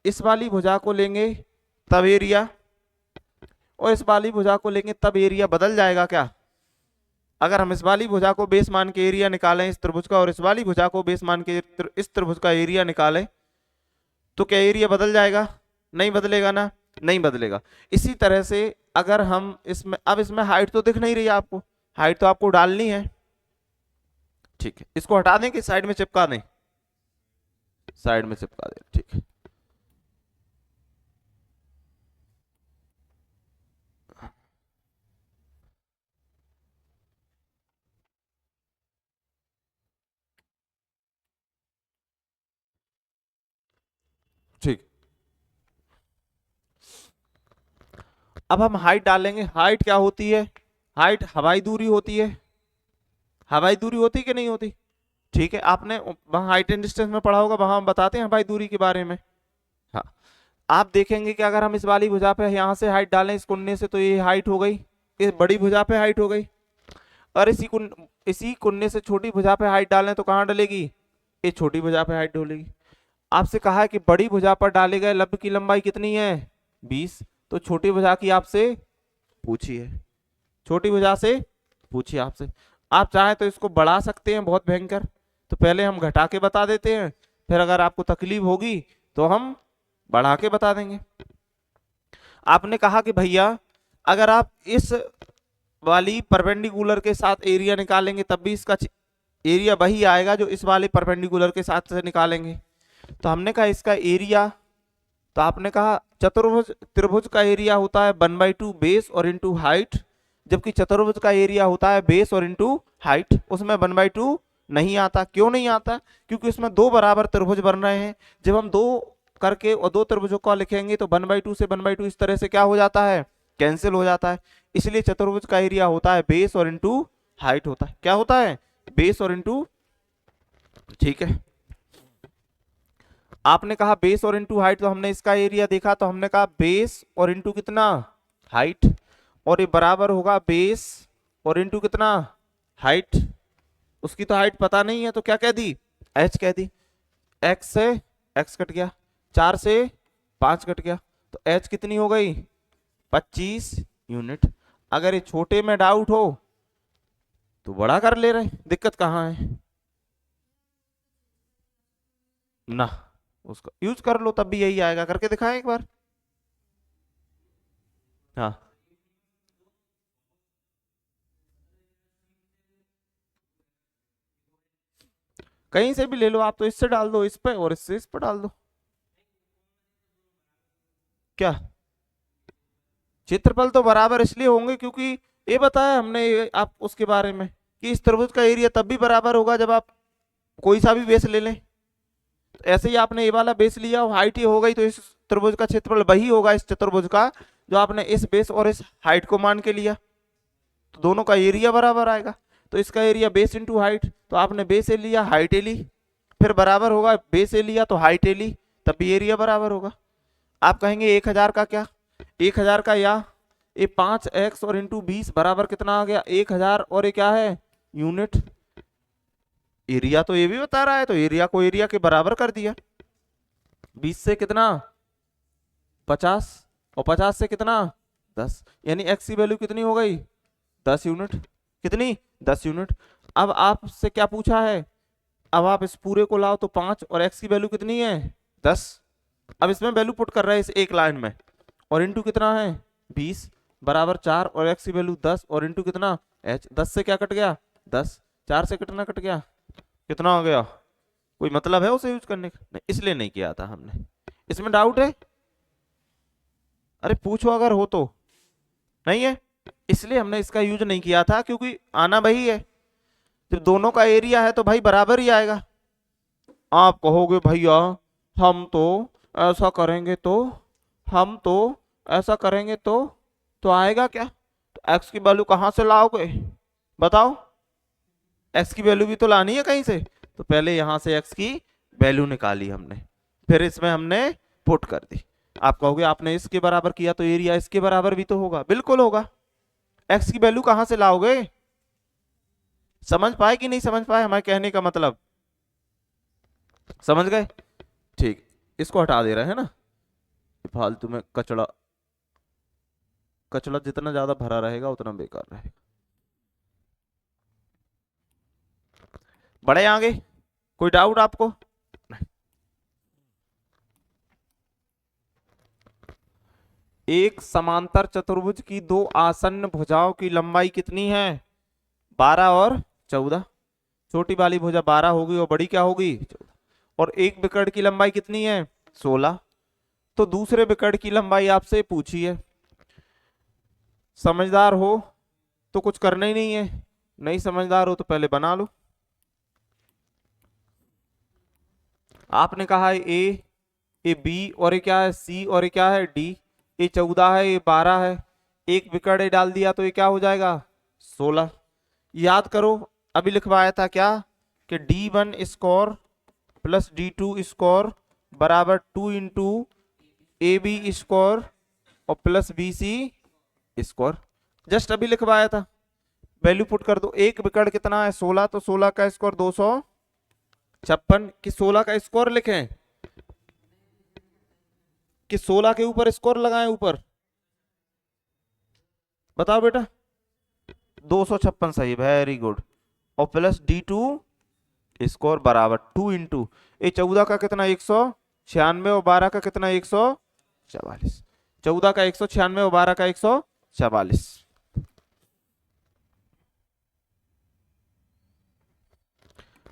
इस वाली भुजा को लेंगे तब एरिया, और इस वाली भुजा को लेंगे तब एरिया बदल जाएगा क्या। अगर हम इस वाली भुजा को बेस मान के एरिया निकालें इस त्रिभुज का, और इस वाली भुजा को बेस मान के इस त्रिभुज का एरिया निकालें, तो क्या एरिया बदल जाएगा, नहीं बदलेगा ना, नहीं बदलेगा। इसी तरह से अगर हम इसमें, अब इसमें हाइट तो दिख नहीं रही है आपको, हाइट तो आपको डालनी है, ठीक है। इसको हटा दें कि साइड में चिपका दें, साइड में चिपका दें, ठीक है। ठीक, अब हम हाइट डालेंगे। हाइट क्या होती है, हाइट हवाई दूरी होती है, हवाई दूरी होती कि नहीं होती, ठीक है। आपने वहां हाइट एंड डिस्टेंस में पढ़ा होगा, वहां हम बताते हैं हवाई दूरी के बारे में। हाँ, आप देखेंगे कि अगर हम इस वाली भुजा पे यहाँ से हाइट डालें इस कोने से तो ये हाइट हो गई, इस बड़ी भुजा पे हाइट हो गई। और इसी कोने से छोटी भुजा पे हाइट डालें तो कहाँ डलेगी, ये छोटी भुजा पे हाइट डलेगी। आपसे कहा है कि बड़ी भुजा पर डाले गए लंब की लंबाई कितनी है 20, तो छोटी भुजा की आपसे पूछी है, छोटी भुजा से पूछिए आपसे। आप चाहें तो इसको बढ़ा सकते हैं बहुत भयंकर, तो पहले हम घटा के बता देते हैं, फिर अगर आपको तकलीफ होगी तो हम बढ़ा के बता देंगे। आपने कहा कि भैया अगर आप इस वाली परपेंडिकुलर के साथ एरिया निकालेंगे तब भी इसका एरिया वही आएगा जो इस वाले परपेंडिकुलर के साथ से निकालेंगे। तो हमने कहा इसका एरिया, तो आपने कहा चतुर्भुज त्रिभुज का एरिया होता है 1/2 बेस और इंटू हाइट, जबकि चतुर्भुज का एरिया होता है बेस और इंटू हाइट, उसमें 1/2 नहीं आता। क्यों नहीं आता, क्योंकि उसमें दो बराबर त्रिभुज बन रहे हैं। जब हम दो करके और दो त्रिभुजों को लिखेंगे तो 1/2 से 1/2 इस तरह से क्या हो जाता है, कैंसिल हो जाता है। इसलिए चतुर्भुज का एरिया होता है बेस और इंटू हाइट होता है। क्या होता है, बेस और इंटू, ठीक है। आपने कहा बेस और इंटू हाइट, तो हमने इसका एरिया देखा तो हमने कहा बेस और इंटू कितना, हाइट, और ये बराबर होगा बेस और इंटू कितना, हाइट। उसकी तो हाइट पता नहीं है तो क्या कह दी, h कह दी। x से x कट गया, 4 से 5 कट गया, तो h कितनी हो गई 25 यूनिट। अगर ये छोटे में डाउट हो तो बड़ा कर ले रहे, दिक्कत कहाँ है ना, उसका यूज कर लो तब भी यही आएगा। करके दिखाएं एक बार। हाँ कहीं से भी ले लो आप, तो इससे डाल दो इस पे और इससे इस पे डाल दो। क्या क्षेत्रफल तो बराबर इसलिए होंगे क्योंकि ये बताया हमने आप उसके बारे में कि इस त्रिभुज का एरिया तब भी बराबर होगा जब आप कोई सा भी बेस ले लें। तो ऐसे ही आपने ये वाला बेस लिया, हाइट ही हो गई, तो इस त्रिभुज का क्षेत्रफल वही होगा इस चतुर्भुज का जो आपने इस बेस और इस हाइट को मान के लिया, तो दोनों का एरिया बराबर आएगा। तो इसका एरिया बेस इंटू हाइट, तो आपने बेस ए लिया हाइट ए ली, फिर बराबर होगा बेस ए लिया तो हाइट ए ली, तब भी एरिया बराबर होगा। आप कहेंगे 1000 का क्या, 1000 का या ये 5x और इंटू 20 बराबर कितना आ गया 1000, और ये क्या है यूनिट। एरिया तो ये भी बता रहा है, तो एरिया को एरिया के बराबर कर दिया। 20 से कितना 50, और 50 से कितना 10, यानी x की वैल्यू कितनी हो गई 10 यूनिट। कितनी 10 यूनिट। अब आपसे क्या पूछा है, अब आप इस पूरे को लाओ तो 5 और x की वैल्यू कितनी है 10। अब इसमें वैल्यू पुट कर रहे हैं इस एक लाइन में, और इंटू कितना है 20 बराबर 4 और x की वैल्यू 10 और इंटू कितना h। 10 से क्या कट गया 10, 4 से कितना कट गया, कितना हो गया। कोई मतलब है उसे यूज करने का, नहीं इसलिए नहीं किया था हमने। इसमें डाउट है, अरे पूछो अगर हो तो। नहीं है, इसलिए हमने इसका यूज नहीं किया था, क्योंकि आना वही है, जब दोनों का एरिया है तो भाई बराबर ही आएगा। आप कहोगे भैया हम तो ऐसा करेंगे तो, हम तो ऐसा करेंगे तो आएगा क्या, तो x की वैल्यू कहाँ से लाओगे बताओ, x की वैल्यू भी तो लानी है कहीं से। तो पहले यहां से x की वैल्यू निकाली हमने, फिर इसमें हमने पुट कर दी। आप कहोगे आपने इसके बराबर किया तो एरिया इसके बराबर भी तो होगा, बिल्कुल होगा। x की वैल्यू कहां से लाओगे, समझ पाए कि नहीं समझ पाए हमारे कहने का मतलब, समझ गए। ठीक, इसको हटा दे रहे हैं ना, फालतू में कचड़ा, कचड़ा जितना ज्यादा भरा रहेगा उतना बेकार रहेगा। बढ़े आगे, कोई डाउट आपको। एक समांतर चतुर्भुज की दो आसन्न भुजाओं की लंबाई कितनी है 12 और 14। छोटी वाली भुजा 12 होगी और बड़ी क्या होगी 14, और एक विकर्ण की लंबाई कितनी है 16। तो दूसरे विकर्ण की लंबाई आपसे पूछी है। समझदार हो तो कुछ करना ही नहीं है, नहीं समझदार हो तो पहले बना लो। आपने कहा है ए बी और ये क्या है सी और ये क्या है डी, ये 14 है ये 12 है, एक विकर्ण डाल दिया तो ये क्या हो जाएगा 16। याद करो अभी लिखवाया था क्या कि D1 score plus D2 score बराबर 2 इंटू AB स्कोर और प्लस BC स्कोर, जस्ट अभी लिखवाया था। वैल्यू पुट कर दो। एक विकर्ण कितना है 16, तो 16 का स्क्वायर 256 कि 16 का स्क्वायर लिखें कि 16 के ऊपर स्क्वायर लगाएं ऊपर, बताओ बेटा। 256 सही, वेरी गुड। और प्लस D2 स्क्वायर बराबर 2 इंटू ये 14 का कितना 196 और 12 का कितना 144। 14 का 196 और 12 का 144।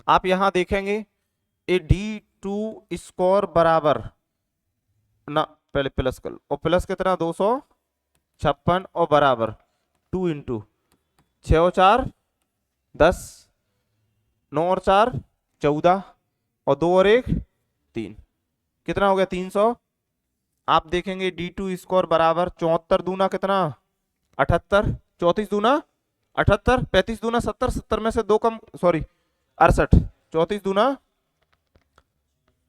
आप यहां देखेंगे ये D2 स्क्वायर बराबर ना, पहले प्लस कर लो, और प्लस कितना 256 और बराबर 2 इंटू 6 और 4 10, 9 और 4 14 और 2 और 1 3, कितना हो गया 300। आप देखेंगे D2 स्क्वायर बराबर 74 दूना कितना 78, 34 दूना 78, 35 दूना 70, 70 में से 2 कम, सॉरी 68, 34 दूना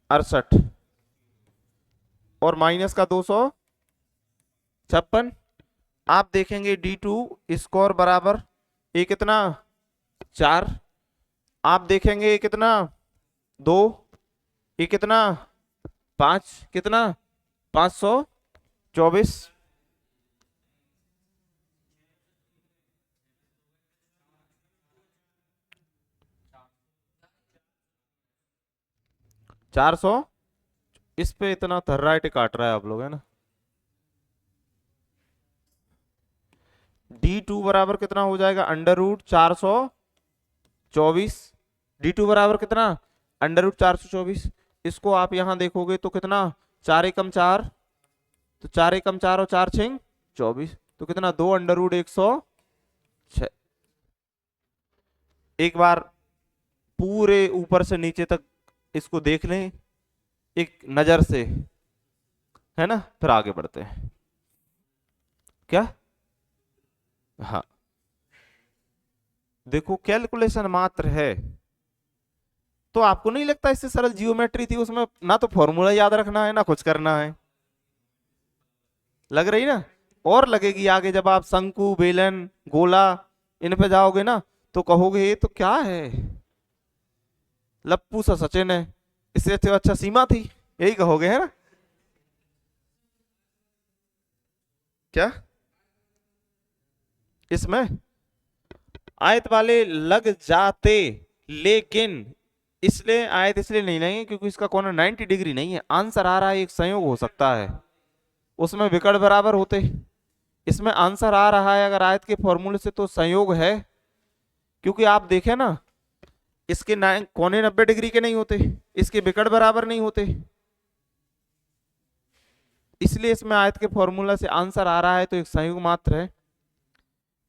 68 और माइनस का 256। आप देखेंगे D2 स्क्वायर बराबर ये कितना 4, आप देखेंगे ये कितना 2, ये कितना 5, कितना 524। चार सौ, इस पे इतना थर्राइट काट रहा है आप लोग, है ना। D2 बराबर कितना हो जाएगा √424। D2 बराबर कितना √424। इसको आप यहां देखोगे तो कितना 4 एकम 4, तो 4 एकम 4 और 4 छिंग 24, तो कितना 2√106। एक बार पूरे ऊपर से नीचे तक इसको देख लें एक नजर से, है ना, फिर आगे बढ़ते हैं। क्या, हाँ देखो कैलकुलेशन मात्र है, तो आपको नहीं लगता इससे सरल जियोमेट्री थी, उसमें ना तो फॉर्मूला याद रखना है ना कुछ करना है, लग रही ना। और लगेगी आगे जब आप शंकु बेलन गोला इन पे जाओगे ना, तो कहोगे ये तो क्या है, लप्पू सा सचिन है, इससे अच्छा सीमा थी, यही कहोगे, है ना। क्या इसमें आयत वाले लग जाते, लेकिन इसलिए आयत इसलिए नहीं लेंगे क्योंकि इसका कोण 90 डिग्री नहीं है। आंसर आ रहा है एक संयोग हो सकता है, उसमें विकर्ण बराबर होते। इसमें आंसर आ रहा है अगर आयत के फॉर्मूले से तो संयोग है, क्योंकि आप देखें ना इसके कोने 90 डिग्री के नहीं होते, इसके विकर्ण बराबर नहीं होते, इसलिए इसमें आयत के फॉर्मूला से आंसर आ रहा है, तो एक संयोग मात्र है।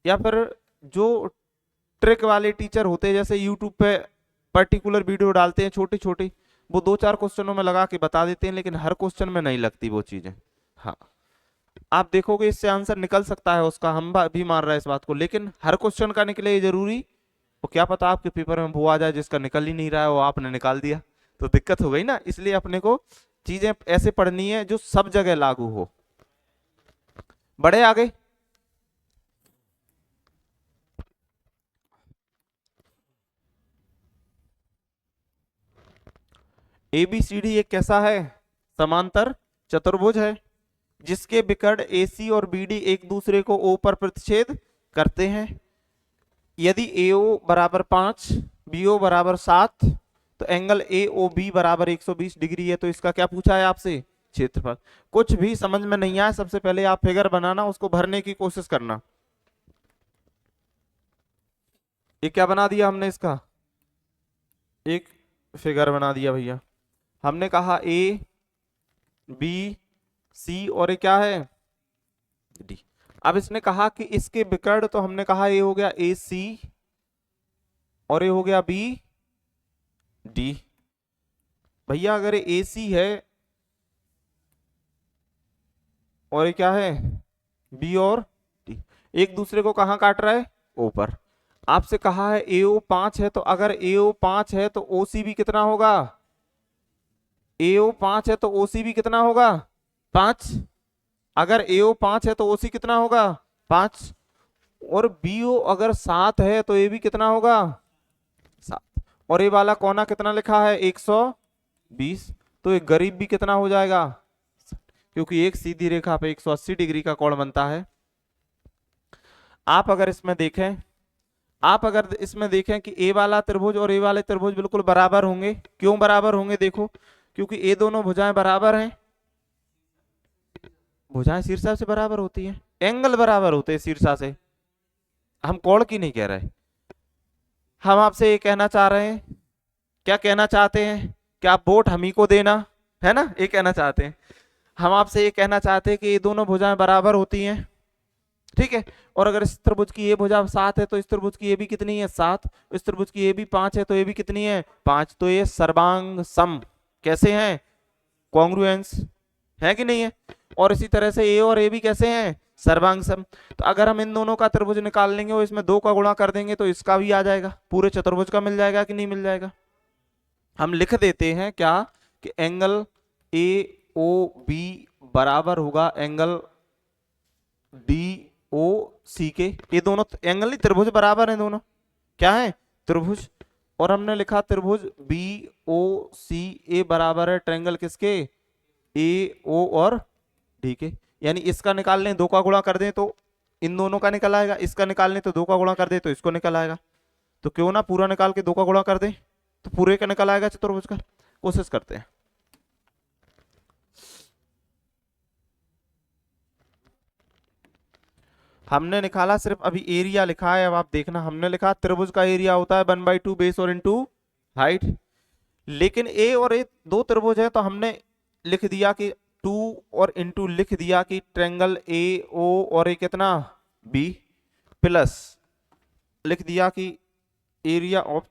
या फिर जो ट्रिक वाले टीचर होते हैं जैसे यूट्यूब पे पर्टिकुलर वीडियो डालते हैं छोटे छोटे, वो 2-4 क्वेश्चनों में लगा के बता देते हैं, लेकिन हर क्वेश्चन में नहीं लगती वो चीजें। हाँ आप देखोगे इससे आंसर निकल सकता है उसका, हम भी मान रहे हैं इस बात को, लेकिन हर क्वेश्चन का निकले ये जरूरी, वो क्या पता आपके पेपर में वो आ जाए जिसका निकल ही नहीं रहा है, वो आपने निकाल दिया तो दिक्कत हो गई ना। इसलिए अपने को चीजें ऐसे पढ़नी है जो सब जगह लागू हो। बढ़े आगे, ABCD एक कैसा है, समांतर चतुर्भुज है जिसके विकर्ण AC और BD एक दूसरे को O पर प्रतिच्छेद करते हैं। यदि AO बराबर 5, BO बराबर 7, तो एंगल AOB बराबर 120 डिग्री है। तो इसका क्या पूछा है आपसे, क्षेत्रफल। कुछ भी समझ में नहीं आया, सबसे पहले आप फिगर बनाना, उसको भरने की कोशिश करना। ये क्या बना दिया हमने, इसका एक फिगर बना दिया भैया। हमने कहा ABC और ये क्या है D। अब इसने कहा कि इसके विकर्ण, तो हमने कहा ये हो गया AC और ये हो गया BD। भैया अगर ये AC है और ये क्या है B और D, एक दूसरे को कहाँ काट रहा है, O पर। आपसे कहा है AO 5 है, तो अगर AO 5 है तो OC भी कितना होगा, AO 5 है तो OC भी कितना होगा 5। अगर AO 5 है तो OC कितना होगा 5। और BO अगर 7 है तो ये भी कितना होगा 7। और ये वाला कोना कितना लिखा है 120, तो ये गरीब भी कितना हो जाएगा, क्योंकि एक सीधी रेखा पे 180 डिग्री का कोण बनता है। आप अगर इसमें देखें, आप अगर इसमें देखें कि ए वाला त्रिभुज और ए वाले त्रिभुज बिल्कुल बराबर होंगे। क्यों बराबर होंगे, देखो क्योंकि ये दोनों भुजाएं बराबर हैं। भुजाएं शीर्षा से बराबर होती हैं, एंगल बराबर होते हैं शीर्षा से। हम कोण की नहीं कह रहे, हम आपसे ये कहना चाह रहे हैं, क्या कहना चाहते हैं कि आप वोट हम ही को देना, है ना, ये कहना चाहते हैं। हम आपसे ये कहना चाहते हैं कि ये दोनों भुजाएं बराबर होती हैं, ठीक है। और अगर इस त्रिभुज की ये भुजा 7 है तो इस त्रिभुज की ये भी कितनी है 7, इस त्रिभुज की ये भी 5 है तो ये भी कितनी है 5, तो ये सर्वांग सम कैसे हैं, कॉन्ग्रुएंस है कि नहीं है। और इसी तरह से ए और ए भी कैसे हैं, सर्वांग सम। तो अगर हम इन दोनों का त्रिभुज निकाल लेंगे और इसमें 2 का गुणा कर देंगे तो इसका भी आ जाएगा, पूरे चतुर्भुज का मिल जाएगा कि नहीं मिल जाएगा। हम लिख देते हैं क्या कि एंगल ए ओ बी बराबर होगा एंगल डी ओ सी के। ये दोनों एंगल नहीं, त्रिभुज बराबर हैं दोनों, क्या है त्रिभुज। और हमने लिखा त्रिभुज बी ओ सी ए बराबर है ट्रायंगल किसके, ए ओ और डी के। यानी इसका निकाल लें 2 का गुणा कर दें तो इन दोनों का निकल आएगा, इसका निकाल लें तो 2 का गुणा कर दें तो इसको निकल आएगा। तो क्यों ना पूरा निकाल के 2 का गुणा कर दें तो पूरे का निकल आएगा चतुर्भुज का। कोशिश करते हैं। हमने निकाला सिर्फ अभी एरिया लिखा है, अब आप देखना हमने लिखा त्रिभुज का एरिया होता है 1/2 बेस और इंटू हाइट। लेकिन ए और ए दो त्रिभुज है तो हमने लिख दिया कि 2 और इंटू लिख दिया कि ट्रायंगल ए ओ और ए कितना बी, प्लस लिख दिया कि एरिया ऑफ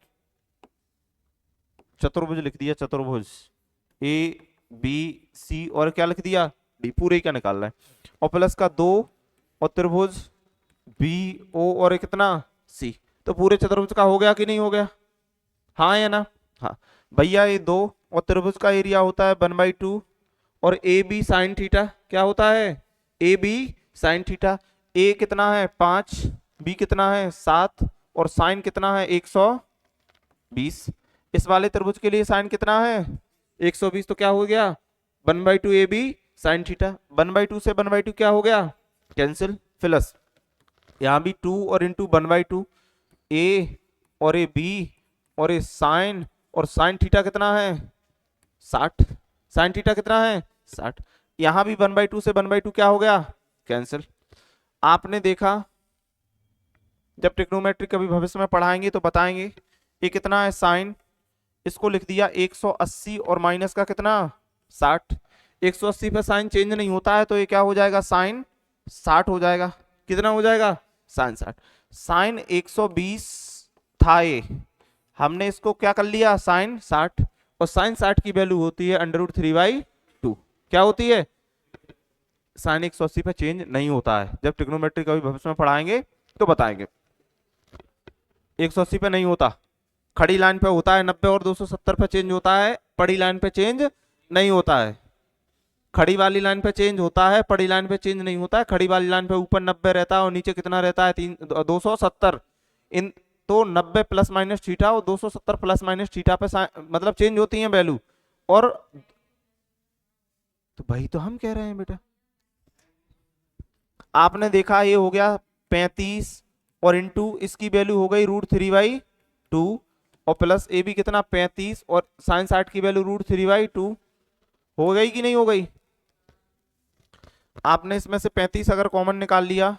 चतुर्भुज, लिख दिया चतुर्भुज ए बी सी और क्या लिख दिया डी, पूरे का निकाल रहा है। और प्लस का 2 और त्रिभुज बी ओ और कितना सी, तो पूरे चतुर्भुज का हो गया कि नहीं हो गया, हाँ या ना, हाँ भैया। ये 2 और त्रिभुज का एरिया होता है 1/2 और ए बी साइन थीटा क्या होता है, ए बी साइन थीटा। ए कितना है 5, बी कितना है 7 और साइन कितना है 120। इस वाले त्रिभुज के लिए साइन कितना है 120, तो क्या हो गया 1/2 ए बी साइन थीटा। 1/2 से 1/2 क्या हो गया कैंसिल, प्लस यहाँ भी 2 और इंटू 1/2 ए और ए बी और ए साइन, और साइन थीटा कितना है 60, साइन थीटा कितना है 60। यहां भी 1/2 से 1/2 क्या हो गया कैंसिल। आपने देखा जब ट्रिग्नोमेट्री कभी भविष्य में पढ़ाएंगे तो बताएंगे ये कितना है साइन, इसको लिख दिया 180 और माइनस का कितना 60। 180 पे साइन चेंज नहीं होता है तो ये क्या हो जाएगा साइन 60 हो जाएगा, कितना हो जाएगा साइन 60। साइन 120 था ये, हमने इसको क्या कर लिया साइन 60, और साइन 60 की वैल्यू होती है √3/2। क्या होती है, साइन 180 पे चेंज नहीं होता है। जब ट्रिग्नोमेट्री कभी भविष्य में पढ़ाएंगे तो बताएंगे 180 पे नहीं होता, खड़ी लाइन पे होता है 90 और 270 पे चेंज होता है, पड़ी लाइन पे चेंज नहीं होता है। खड़ी वाली लाइन पे चेंज होता है, पड़ी लाइन पे चेंज नहीं होता है। खड़ी वाली लाइन पे ऊपर 90 रहता है और नीचे कितना रहता है 270। इन तो 90 प्लस माइनस थीटा और 270 प्लस माइनस थीटा पे मतलब चेंज होती है वैल्यू। और तो भाई तो हम कह रहे हैं बेटा, आपने देखा ये हो गया 35 और इंटू इसकी वैल्यू हो गई √3/2 और प्लस ए भी कितना 35 और साइन 60 की वैल्यू √3/2 हो गई कि नहीं हो गई। आपने इसमें से 35 अगर कॉमन निकाल लिया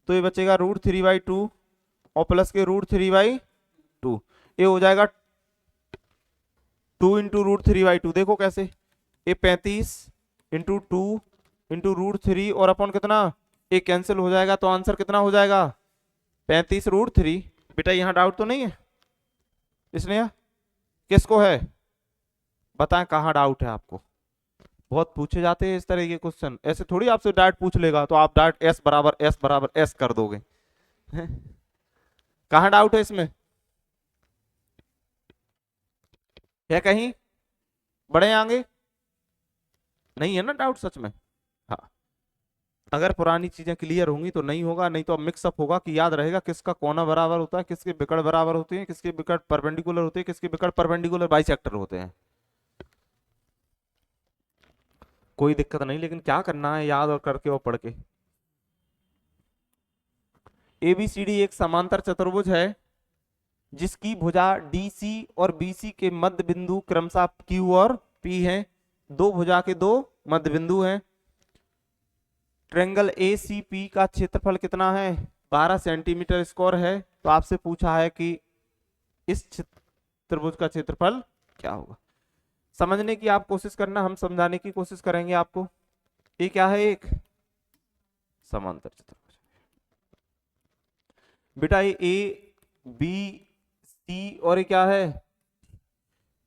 तो ये बचेगा √3/2 और प्लस के √3/2, ये हो जाएगा 2 इंटू √3/2। देखो कैसे, ये 35 इंटू 2 इंटू √3 और अपन कितना ये कैंसिल हो जाएगा, तो आंसर कितना हो जाएगा 35√3। बेटा यहाँ डाउट तो नहीं है इसने, किसको है बताएं कहाँ डाउट है आपको। बहुत पूछे जाते हैं इस तरह के क्वेश्चन, ऐसे थोड़ी आपसे डायरेक्ट पूछ लेगा तो आप डायरेक्ट S कर दोगे। कहाँ डाउट है इसमें, है कहीं बड़े आगे नहीं है ना डाउट सच में, हाँ अगर पुरानी चीजें क्लियर होंगी तो नहीं होगा, नहीं तो अब मिक्सअप होगा कि याद रहेगा किसका कोना बराबर होता है, किसके विकट बराबर होते हैं, किसके विकट परपेंडिकुलर होते हैं, किसके विकट परपेंडिकुलर बाइसेक्टर होते हैं। कोई दिक्कत नहीं, लेकिन क्या करना है, याद और करके और पढ़ के। एबीसीडी एक समांतर चतुर्भुज है जिसकी भुजा डीसी और बीसी के मध्य बिंदु क्रमशः क्यू और पी हैं। दो भुजा के दो मध्य बिंदु हैं। ट्रेंगल एसीपी का क्षेत्रफल कितना है, 12 सेंटीमीटर स्क्वायर है। तो आपसे पूछा है कि इस त्रिभुज का क्षेत्रफल क्या होगा। समझने की आप कोशिश करना, हम समझाने की कोशिश करेंगे आपको। ये क्या है, एक समांतर चतुर्भुज बेटा। ये ए बी सी और ये क्या है,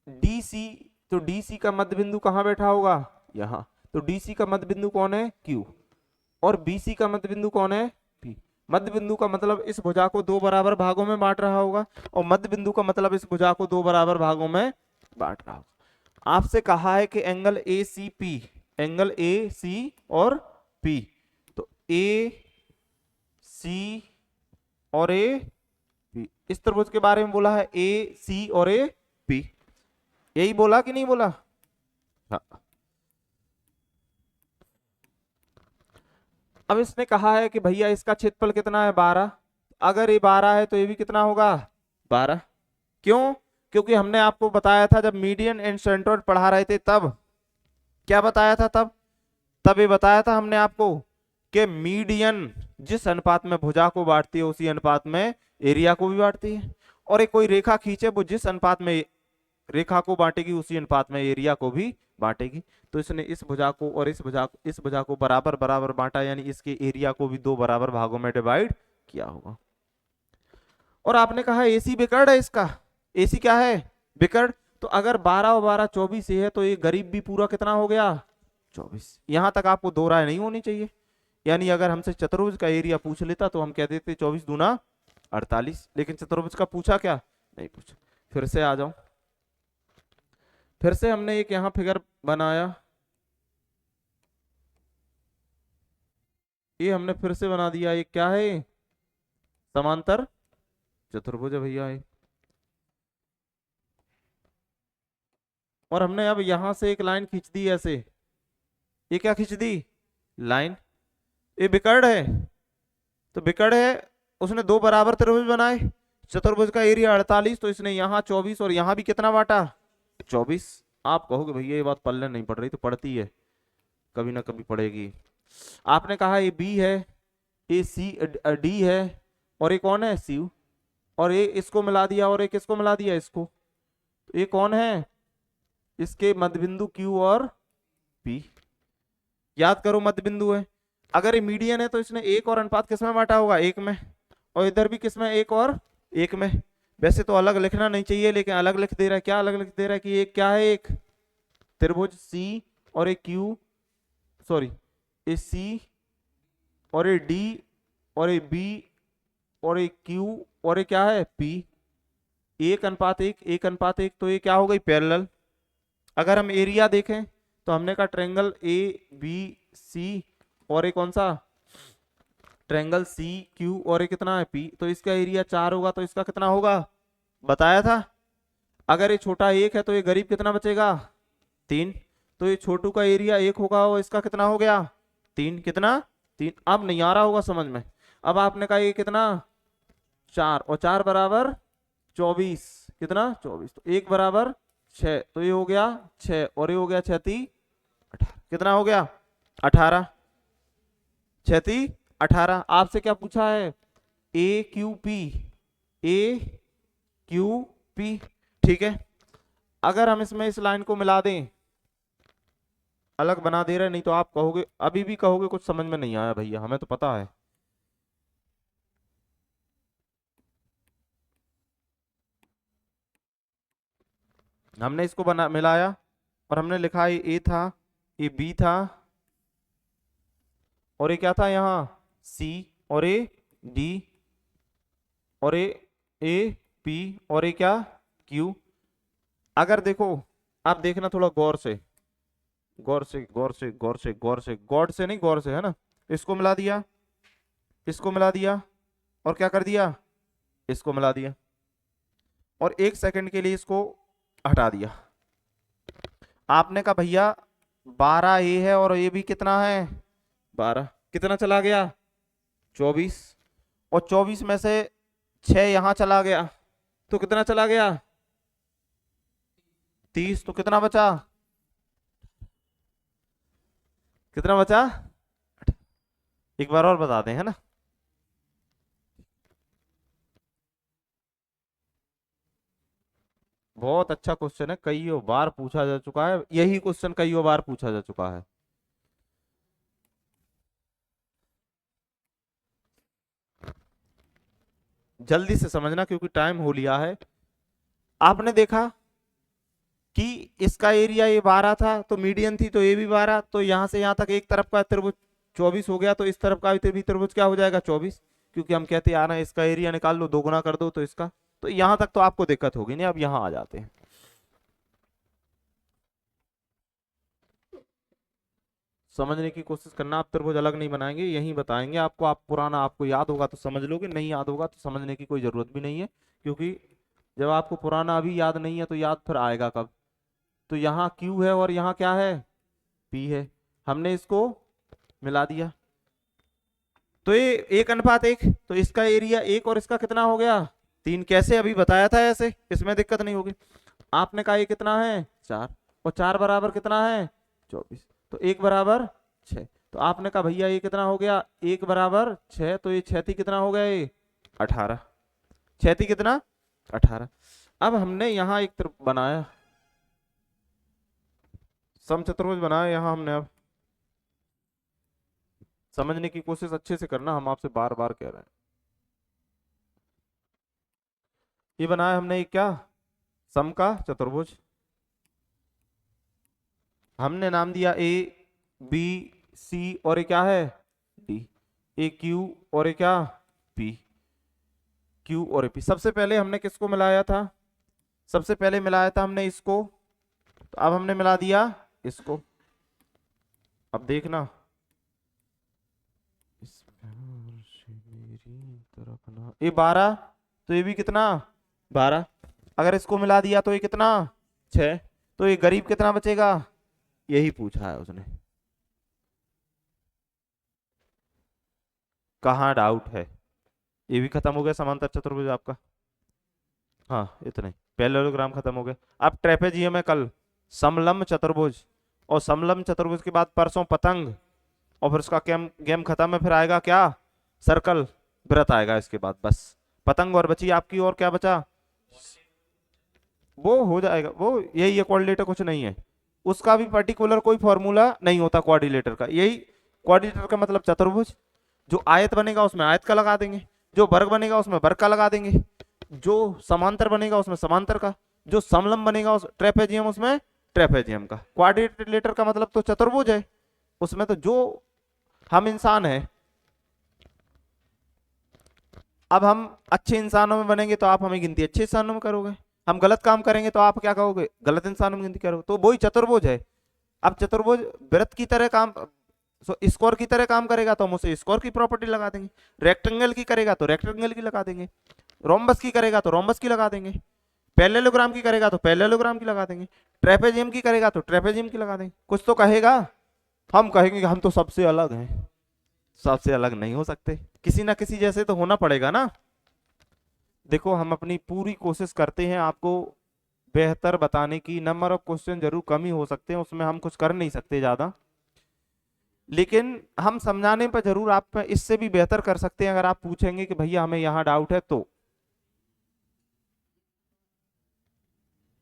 डी सी। तो डी सी का मध्य बिंदु कहाँ बैठा होगा, यहाँ। तो डी सी का मध्य बिंदु कौन है, क्यू। और बीसी का मध्य बिंदु कौन है, पी। मध्य बिंदु का मतलब इस भुजा को दो बराबर भागों में बांट रहा होगा, और मध्य बिंदु का मतलब इस भुजा को दो बराबर भागों में बांट रहा होगा। आपसे कहा है कि angle A C P, angle A C और पी। तो ए सी और ए पी, इस त्रिभुज के बारे में बोला है, ए सी और ए पी। यही बोला कि नहीं बोला, हाँ। अब इसने कहा है कि भैया इसका क्षेत्रफल कितना है, 12। अगर ये 12 है तो ये भी कितना होगा, 12। क्यों, क्योंकि हमने आपको बताया था जब मीडियन एंड सेंट्रोइड पढ़ा रहे थे तब, क्या बताया था तब ये बताया था हमने आपको कि मीडियन जिस अनुपात में भुजा को बांटती है उसी अनुपात में एरिया को भी बांटती है। और एक कोई रेखा खींचे, वो जिस अनुपात में रेखा को बांटेगी उसी अनुपात में एरिया को भी बांटेगी। तो इसने इस भुजा को और इस भुजा को बराबर बराबर बांटा, यानी इसके एरिया को भी दो बराबर भागों में डिवाइड किया होगा। और आपने कहा एसी विकर्ण है, इसका एसी क्या है, विकर्ण। तो अगर 12 और 12 24 ही है, तो ये गरीब भी पूरा कितना हो गया, 24। यहां तक आपको दो राय नहीं होनी चाहिए। यानी अगर हमसे चतुर्भुज का एरिया पूछ लेता तो हम कह देते 24 दूना 48, लेकिन चतुर्भुज का पूछा क्या, नहीं पूछा। फिर से आ जाओ, फिर से हमने एक यहां फिगर बनाया, ये हमने फिर से बना दिया। ये क्या है, समांतर चतुर्भुज है भैया ये। और हमने अब यहां से एक लाइन खींच दी ऐसे, ये क्या खींच दी, लाइन। ये विकर्ण है, तो विकर्ण है, उसने दो बराबर त्रिभुज बनाए। चतुर्भुज का एरिया 48, तो इसने यहाँ 24 और यहाँ भी कितना बांटा, 24। आप कहोगे भैया ये बात पल्ले नहीं पड़ रही, तो पड़ती है, कभी ना कभी पड़ेगी। आपने कहा ये बी है, ये सी डी है, और ये कौन है, सी। और ये इसको मिला दिया और एक इसको मिला दिया इसको, तो ये कौन है, इसके मध्य बिंदु क्यू और पी। याद करो मध्य बिंदु है। अगर ये मीडियन है तो इसने एक और अनुपात किस में बांटा होगा, एक में। और इधर भी किस में, एक और एक में। वैसे तो अलग लिखना नहीं चाहिए, लेकिन अलग लिख दे रहा है। क्या अलग लिख दे रहा है कि एक क्या है, एक त्रिभुज सी और एक क्यू, सॉरी ए सी और ए डी और ए बी और ए क्यू और ए क्या है, पी। एक अनुपात एक, एक अनुपात एक, तो ये क्या हो गई, पैरेलल। अगर हम एरिया देखें तो हमने कहा ट्रेंगल ए बी सी और एक कौन सा, ट्रेंगल सी क्यू और एक कितना है, पी। तो इसका एरिया 4 होगा, तो इसका कितना होगा, बताया था। अगर ये छोटा एक है तो ये गरीब कितना बचेगा, 3। तो ये छोटू का एरिया 1 होगा और इसका कितना हो गया, 3। कितना, 3। अब नहीं आ रहा होगा समझ में। अब आपने कहा ये कितना, 4 और 4 बराबर 24, कितना 24। तो 1 बराबर 6, तो ये हो गया 6 और ये हो गया 6 3 18, कितना हो गया 18, 6 3 18। आपसे क्या पूछा है, ए क्यू पी, ए क्यू पी, ठीक है। अगर हम इसमें इस लाइन को मिला दें, अलग बना दे रहे, नहीं तो आप कहोगे, अभी भी कहोगे कुछ समझ में नहीं आया भैया, हमें तो पता है। हमने इसको बना मिलाया और हमने लिखा ये ए था, ये बी था, और ये क्या था यहाँ, सी और ए डी और ए पी और ये क्या, क्यू। अगर देखो, आप देखना थोड़ा गौर से, गौर से गौर से गौर से गौर से, गौर से नहीं, गौर से, है ना। इसको मिला दिया, इसको मिला दिया, और क्या कर दिया, इसको मिला दिया, और 1 सेकंड के लिए इसको हटा दिया। आपने कहा भैया 12 ये है और ये भी कितना है 12, कितना चला गया 24, और 24 में से 6 यहां चला गया तो कितना चला गया 30, तो कितना बचा, कितना बचा, एक बार और बता दें, है ना। बहुत अच्छा क्वेश्चन है, कई बार पूछा जा चुका है, यही क्वेश्चन कई बार पूछा जा चुका है। जल्दी से समझना क्योंकि टाइम हो लिया है। आपने देखा कि इसका एरिया ये 12 था तो मीडियन थी तो ये भी 12, तो यहां से यहां तक एक तरफ का त्रिभुज 24 हो गया, तो इस तरफ का भी त्रिभुज क्या हो जाएगा 24, क्योंकि हम कहते आ रहे हैं इसका एरिया निकाल लो, 2 गुना कर दो तो इसका, तो यहां तक तो आपको दिक्कत होगी नहीं। अब यहां आ जाते हैं, समझने की कोशिश करना। आप त्रिभुज अलग नहीं बनाएंगे, यही बताएंगे आपको। आप पुराना आपको याद होगा तो समझ लोगे, नहीं याद होगा तो समझने की कोई जरूरत भी नहीं है, क्योंकि जब आपको पुराना अभी याद नहीं है तो याद फिर आएगा कब। तो यहाँ Q है और यहाँ क्या है P है, हमने इसको मिला दिया तो ये 1:1, तो इसका एरिया 1 और इसका कितना हो गया 3, कैसे अभी बताया था ऐसे, इसमें दिक्कत नहीं होगी। आपने कहा ये कितना है 4, और 4 बराबर कितना है 24, तो 1 बराबर 6, तो आपने कहा भैया ये कितना हो गया 1 बराबर 6, तो ये 6 कितना हो गया ये 18, 6 कितना 18। अब हमने यहाँ एक बनाया समचतुर्भुज बनाया, यहाँ हमने अब समझने की कोशिश अच्छे से करना, हम आपसे बार बार कह रहे हैं। ये बनाया हमने ये क्या सम का चतुर्भुज, हमने नाम दिया ए बी सी और ये क्या है डी, ए क्यू और ये क्या पी, क्यू और पी। सबसे पहले हमने किसको मिलाया था, सबसे पहले मिलाया था हमने इसको, तो अब हमने मिला दिया इसको। अब देखना ये 12, तो ये भी कितना 12, अगर इसको मिला दिया तो ये कितना 6, तो ये गरीब कितना बचेगा, यही पूछा है उसने। कहाँ डाउट है, ये भी खत्म हो गया समांतर चतुर्भुज आपका। हाँ इतने पैरेललोग्राम खत्म हो गया। अब ट्रेपेजियम है कल समलंब चतुर्भुज, और समलंब चतुर्भुज के बाद परसों पतंग, और फिर उसका गेम गेम खत्म है, फिर आएगा क्या सर्कल वृत्त आएगा इसके बाद, बस पतंग और बची आपकी, और क्या बचा वो हो जाएगा, वो यही है कोऑर्डिनेटर, कुछ नहीं है उसका भी पर्टिकुलर कोई फॉर्मूला नहीं होता कोऑर्डिनेटर का। यही कोऑर्डिनेटर का मतलब चतुर्भुज, जो आयत बनेगा उसमें आयत का लगा देंगे, जो वर्ग बनेगा उसमें वर्ग का लगा देंगे, जो समांतर बनेगा उसमें समांतर का, जो समलंब बनेगा उस ट्रेपेजियम उसमें ट्रेपेजियम का। क्वाड्रिलेटर का मतलब तो चतुर्भुज है, उसमें तो जो हम इंसान है, अब हम अच्छे इंसानों में बनेंगे तो आप हमें गिनती अच्छे इंसानों में करोगे, हम गलत काम करेंगे तो आप क्या कहोगे गलत इंसानों में गिनती करोगे, तो वही चतुर्भुज है। अब चतुर्भुज वृत्त की तरह काम, स्क्वायर की तरह काम करेगा तो हम उसे स्क्वायर की प्रॉपर्टी लगा देंगे, रेक्टेंगल की करेगा तो रेक्टेंगल की लगा देंगे, रोम्बस की करेगा तो रोम्बस की लगा देंगे, पैरेललोग्राम की करेगा तो पैरेललोग्राम की लगा देंगे, ट्रेपेजियम की करेगा तो ट्रेपेजियम की लगा देंगे। कुछ तो कहेगा, हम कहेंगे कि हम तो सबसे अलग हैं, सबसे अलग नहीं हो सकते, किसी ना किसी जैसे तो होना पड़ेगा ना। देखो हम अपनी पूरी कोशिश करते हैं आपको बेहतर बताने की, नंबर ऑफ क्वेश्चन जरूर कम ही हो सकते हैं, उसमें हम कुछ कर नहीं सकते ज्यादा, लेकिन हम समझाने पर जरूर आप इससे भी बेहतर कर सकते हैं। अगर आप पूछेंगे कि भैया हमें यहाँ डाउट है तो,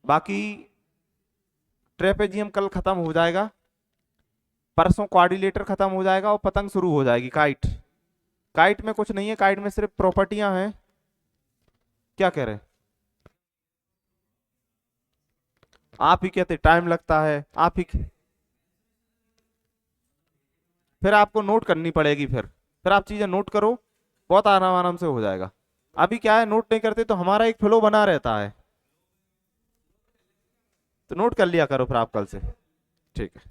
बाकी ट्रेपेजियम कल खत्म हो जाएगा, परसों क्वाड्रिलेटर खत्म हो जाएगा और पतंग शुरू हो जाएगी काइट। काइट में कुछ नहीं है, काइट में सिर्फ प्रॉपर्टियां हैं। क्या कह रहे हैं आप ही कहते टाइम लगता है, आप ही फिर आपको नोट करनी पड़ेगी, फिर आप चीजें नोट करो, बहुत आराम आराम से हो जाएगा। अभी क्या है नोट नहीं करते तो हमारा एक फ्लो बना रहता है, तो नोट कर लिया करो फिर आप कल से, ठीक है।